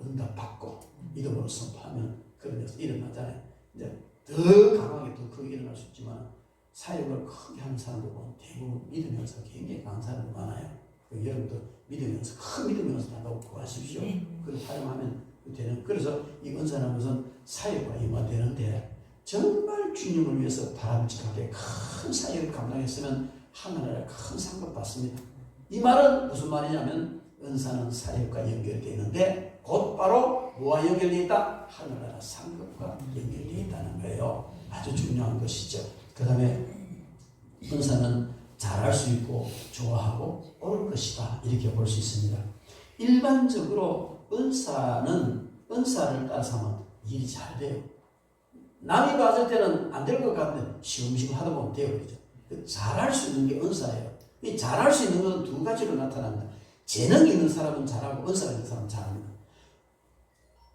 응답받고 믿음으로 선포하면 그런 일이 일어나잖아요. 이제 더 강하게 더 크게 일어날 수 있지만 사역을 크게 하는 사람들 보면 대부분 믿음의 은사가 굉장히 강한 사람이 많아요. 여러분도 믿음의 은사, 큰 믿음의 은사 한다고 구하십시오. 그걸 활용하면 되는. 그래서 이 은사는 무슨 사역과 임화되는데 정말 주님을 위해서 바람직하게 큰 사역을 감당했으면 하늘나라에 큰 상급 받습니다. 이 말은 무슨 말이냐면 은사는 사역과 연결되어 있는데 곧바로 뭐와 연결되어 있다? 하늘나라 상급과 연결되어 있다는 거예요. 아주 중요한 것이죠. 그 다음에 은사는 잘할 수 있고 좋아하고 옳은 것이다. 이렇게 볼 수 있습니다. 일반적으로 은사를 따라서 하면 일이 잘 돼요. 남이 봤을 때는 안 될 것 같은데 시험시험 하다 보면 돼요. 그렇죠? 잘할 수 있는 게 은사예요. 이 잘할 수 있는 것은 두 가지로 나타납니다. 재능이 있는 사람은 잘하고 은사가 있는 사람은 잘합니다.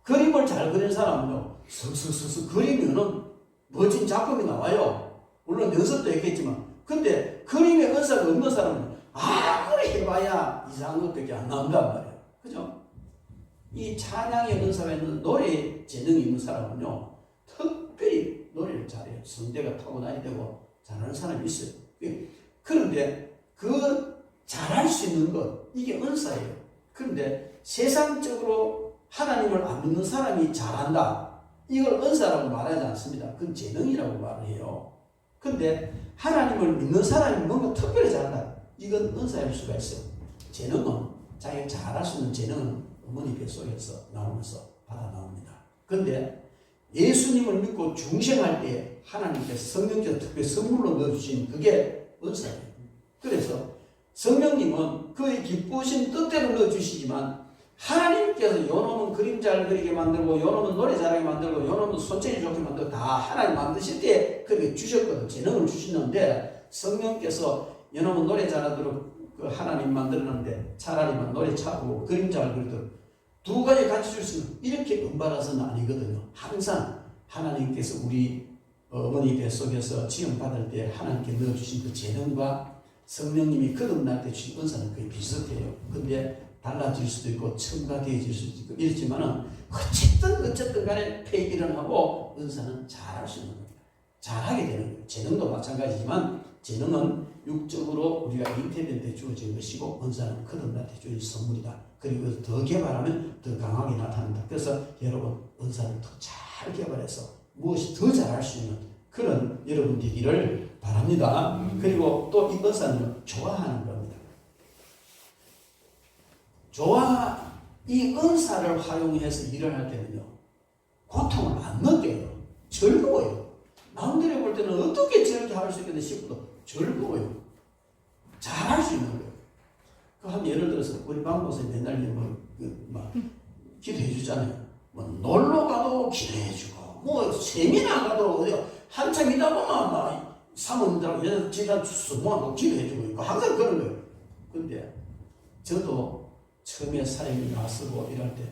그림을 잘 그리는 사람은요, 슥슥슥슥 그리면은 멋진 작품이 나와요. 물론 연습도 했겠지만. 근데 그림에 은사가 없는 사람은 아무리 해봐야 이상한 것밖에 안 나온단 말이에요. 그죠? 이 찬양의 은사가 있는 노래 재능이 있는 사람은요, 특별히 노래를 잘해요. 성대가 타고나야 되고 잘하는 사람이 있어요. 그런데 그 잘할 수 있는 것, 이게 은사예요. 그런데 세상적으로 하나님을 안 믿는 사람이 잘한다. 이걸 은사라고 말하지 않습니다. 그건 재능이라고 말을 해요. 그런데 하나님을 믿는 사람이 뭔가 특별히 잘한다. 이건 은사일 수가 있어요. 재능은, 자기가 잘할 수 있는 재능은 어머니 뱃속에서 나오면서 받아 나옵니다. 그런데 예수님을 믿고 중생할 때 하나님께서 성령께서 특별히 선물로 넣어주신 그게 은사예요. 그래서 성령님은 그의 기쁘신 뜻대로 넣어주시지만 하나님께서 요놈은 그림 잘 그리게 만들고 요놈은 노래 잘하게 만들고 요놈은 손재주 좋게 만들고 다 하나님 만드실 때 그렇게 주셨거든. 재능을 주시는데 성령께서 요놈은 노래 잘하도록 그 하나님 만들었는데 차라리만 노래 잘하고 그림 잘 그리도록 두 가지 같이 주시면 이렇게 은발아서는 아니거든요. 항상 하나님께서 우리 어머니 뱃속에서 지음받을 때 하나님께 넣어주신 그 재능과 성령님이 거듭날 때 주신 은사는 거의 비슷해요. 근데 달라질 수도 있고 첨가되어질 수도 있고 이렇지만은 어쨌든 간에 폐기를 하고 은사는 잘할 수 있는 겁니다. 잘하게 되는 거예요. 재능도 마찬가지지만 재능은 육적으로 우리가 잉태될 때 주어진 것이고 은사는 거듭날 때 주어진 선물이다. 그리고 더 개발하면 더 강하게 나타난다. 그래서 여러분 은사를 더 잘 개발해서 무엇이 더 잘할 수 있는 그런 여러분 되기를 바랍니다. 그리고 또 이 은사는 좋아하는 겁니다. 이 은사를 활용해서 일을 할 때는요, 고통을 안 느껴요. 즐거워요. 남들이 볼 때는 어떻게 저렇게 할 수 있겠나 싶어도 즐거워요. 잘할 수 있는 거예요. 한 예를 들어서 우리 박목사님 맨날 막 기도해 주잖아요. 뭐 놀러 가도 기도해 주고, 뭐 세미나 가도 한참 있다 보면 막 사모님들하고 제가 수고하고 기도해 주고 있고 항상 그런 거예요. 근데 저도 처음에 사역을 나서고 이럴 때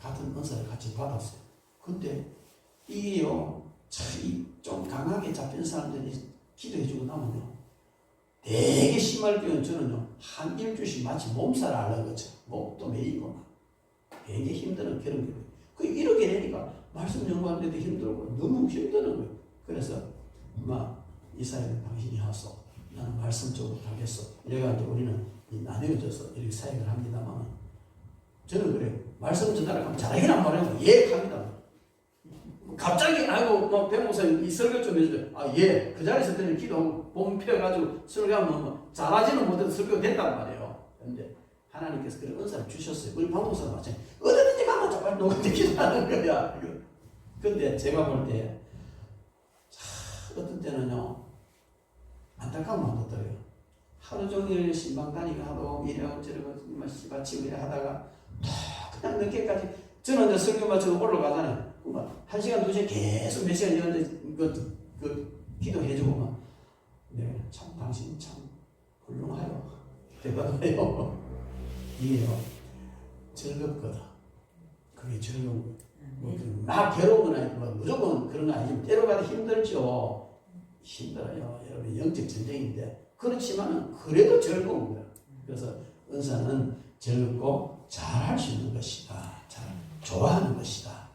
같은 은사를 같이 받았어요. 근데 이게요, 좀 강하게 잡힌 사람들이 기도해 주고 나면요, 되게 심할 경우는 저는요, 한 일주일씩 마치 몸살을 앓는 것처럼 목도 메이고 막 되게 힘드는 그런 거예요. 이렇게 되니까 말씀 연구하는데도 힘들고 너무 힘드는 거예요. 그래서 엄마, 이 사역은 당신이 하소. 나는 말씀 쪽으로 가겠어. 이래가지고 우리는 나뉘어져서 이렇게 사역을 합니다만 저는 그래요. 말씀 전달을 하면 잘하긴 안 말해요. 예, 합니다. 갑자기 아이고 뭐 백목사님 이 설교 좀 해주세요. 아 예, 그 자리에서 그냥 기도하고 몸 펴가지고 설교하면 뭐 잘하지는 못해도 설교 된단 말이에요. 그런데 하나님께서 그런 은사를 주셨어요. 우리 박목사님 마찬가지. 어디든지 가면 정말 누구한테 기도하는 거야. 근데 제가 볼 때 어떤 때는요, 안타까운 마음도 들어요. 하루 종일 신방다니고 하고 이래고 저래고 마치고 이래 하다가 또 그냥 늦게까지 저는 이제 설교 마치고 올라가잖아요. 막 1시간 2시간 계속 몇 시간 이런데 기도해주고 막 네, 참 당신 참 훌륭하여 대단해요. 이게요 즐겁거든. 그게 즐거운 거예요. 막 괴로운 건 아니고 무조건 그런 거 아니지만 때로가다 힘들죠. 힘들어요. 여러분 영적 전쟁인데 그렇지만 그래도 즐거운 거예요. 그래서 은사는 즐겁고 잘할 수 있는 것이다. 잘 좋아하는 것이다.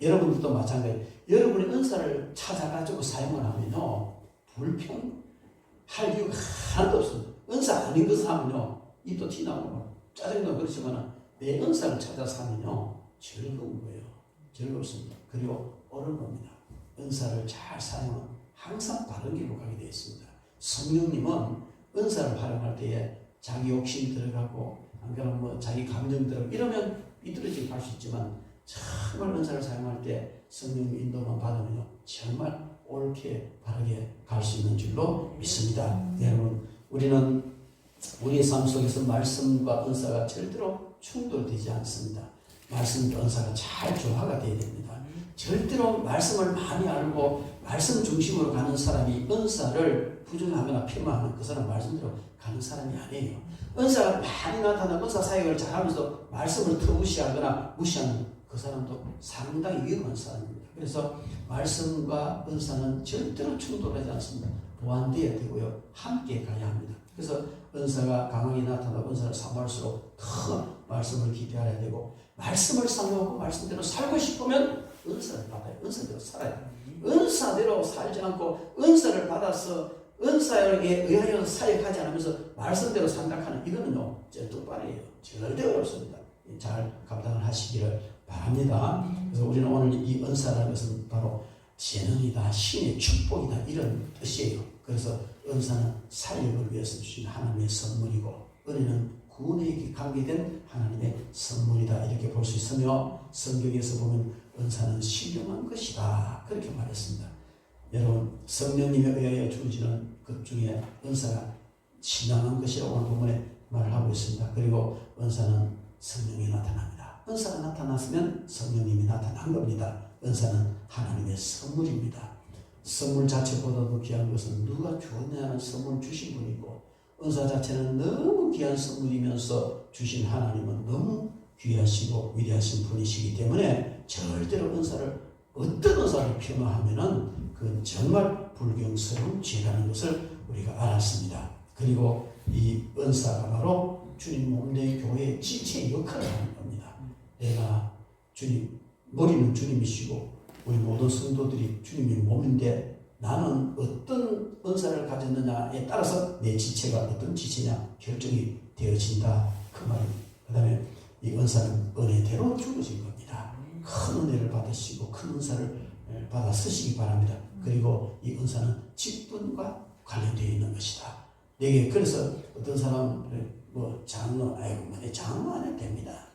여러분들도 마찬가지. 여러분의 은사를 찾아가지고 사용을 하면요 불평할 이유가 하나도 없습니다. 은사 아닌 것을 하면요 입도 튀나오고 짜증나고 그렇지만 내 은사를 찾아서 하면요 즐거운 거예요. 즐겁습니다. 그리고 옳은 겁니다. 은사를 잘 사용하면 항상 바른 길로 가게 되어 있습니다. 성령님은 은사를 활용할 때에 자기 욕심이 들어가고 안 그러면 뭐 자기 감정 들어가고 이러면 삐뚤어지게 갈 수 있지만 정말 은사를 사용할 때 성령님 인도만 받으면요 정말 옳게 바르게 갈 수 있는 줄로 믿습니다. 여러분 우리는 우리의 삶 속에서 말씀과 은사가 절대로 충돌되지 않습니다. 말씀과 은사가 잘 조화가 되어야 됩니다. 절대로 말씀을 많이 알고 말씀 중심으로 가는 사람이 은사를 부정하거나 폄하하는 그 사람 말씀대로 가는 사람이 아니에요. 은사가 많이 나타나고 은사 사역을 잘하면서 말씀을 터무시하거나 무시하는 그 사람도 상당히 위험한 사람입니다. 그래서 말씀과 은사는 절대로 충돌하지 않습니다. 보완되어야 되고요. 함께 가야 합니다. 그래서 은사가 강하게 나타나고 은사를 사모할수록 더 말씀을 기대해야 되고 말씀을 사모하고 말씀대로 살고 싶으면 은사를 받아요. 은사대로 살아요. 은사대로 살지 않고 은사를 받아서 은사에 의하여 사역하지 않으면서 말씀대로 생각하는 이거는요 쩔뚝발이에요. 절대 어렵습니다. 잘 감당을 하시기를 바랍니다. 그래서 우리는 오늘 이 은사라는 것은 바로 재능이다, 신의 축복이다 이런 뜻이에요. 그래서 은사는 사역을 위해서 주신 하나님의 선물이고 은혜는 구원에 관계된 하나님의 선물이다 이렇게 볼 수 있으며 성경에서 보면 은사는 신령한 것이다 그렇게 말했습니다. 여러분 성령님에 의하여 주어지는 것 중에 은사가 신령한 것이라고 오늘 본문에 말을 하고 있습니다. 그리고 은사는 성령이 나타납니다. 은사가 나타났으면 성령님이 나타난 겁니다. 은사는 하나님의 선물입니다. 선물 자체보다도 귀한 것은 누가 주었냐는 선물 주신 분이고 은사 자체는 너무 귀한 선물이면서 주신 하나님은 너무 귀하시고 위대하신 분이시기 때문에 절대로 은사를 어떤 은사를 폄하하면은 그건 정말 불경스러운 죄라는 것을 우리가 알았습니다. 그리고 이 은사가 바로 주님 몸된 교회의 지체의 역할을 하는 겁니다. 내가 주님 머리는 주님이시고 우리 모든 성도들이 주님의 몸인데 나는 어떤 은사를 가졌느냐에 따라서 내 지체가 어떤 지체냐 결정이 되어진다 그 말입니다. 그 다음에 이 은사는 은혜대로 주어진 겁니다. 큰 은혜를 받으시고 큰 은사를 받아 쓰시기 바랍니다. 그리고 이 은사는 직분과 관련되어 있는 것이다. 내게 그래서 어떤 사람은 뭐 장로 아이고 뭐 장로 안 해도 됩니다.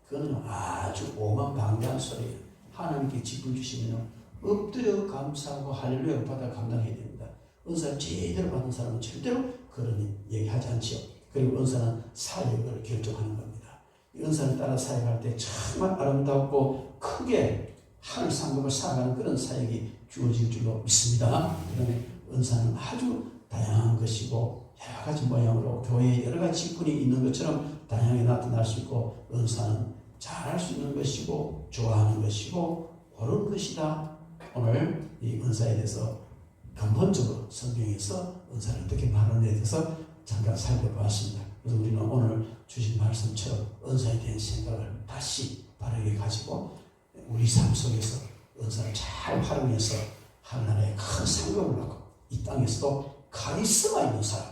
그거는 아주 오만방자한 소리예요. 하나님께 직분 주시면 엎드려 감사하고 할렐루야 받아 감당해야 됩니다. 은사를 제대로 받은 사람은 절대로 그런 얘기하지 않지요. 그리고 은사는 사역을 결정하는 겁니다. 이 은사를 따라 사역할 때 정말 아름답고 크게 하늘 상급을 쌓아가는 그런 사역이 주어질 줄로 믿습니다. 그다음에 은사는 아주 다양한 것이고 여러 가지 모양으로 교회에 여러 가지 직분이 있는 것처럼 다양하게 나타날 수 있고 은사는 잘할 수 있는 것이고 좋아하는 것이고 옳은 것이다. 오늘 이 은사에 대해서 근본적으로 성경에서 은사를 어떻게 말하는지에 대해서 잠깐 살펴보았습니다. 그래서 우리는 오늘 주신 말씀처럼 은사에 대한 생각을 다시 바르게 가지고 우리 삶 속에서 은사를 잘 활용해서 하나님의 큰 상급을 받고 이 땅에서도 카리스마 있는 사람,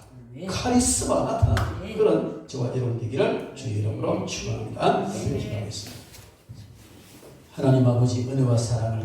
카리스마가 나타나는 그런 저와 여러분 되기를 주의 이름으로 축원합니다. 기도하겠습니다. 하나님 아버지 은혜와 사랑을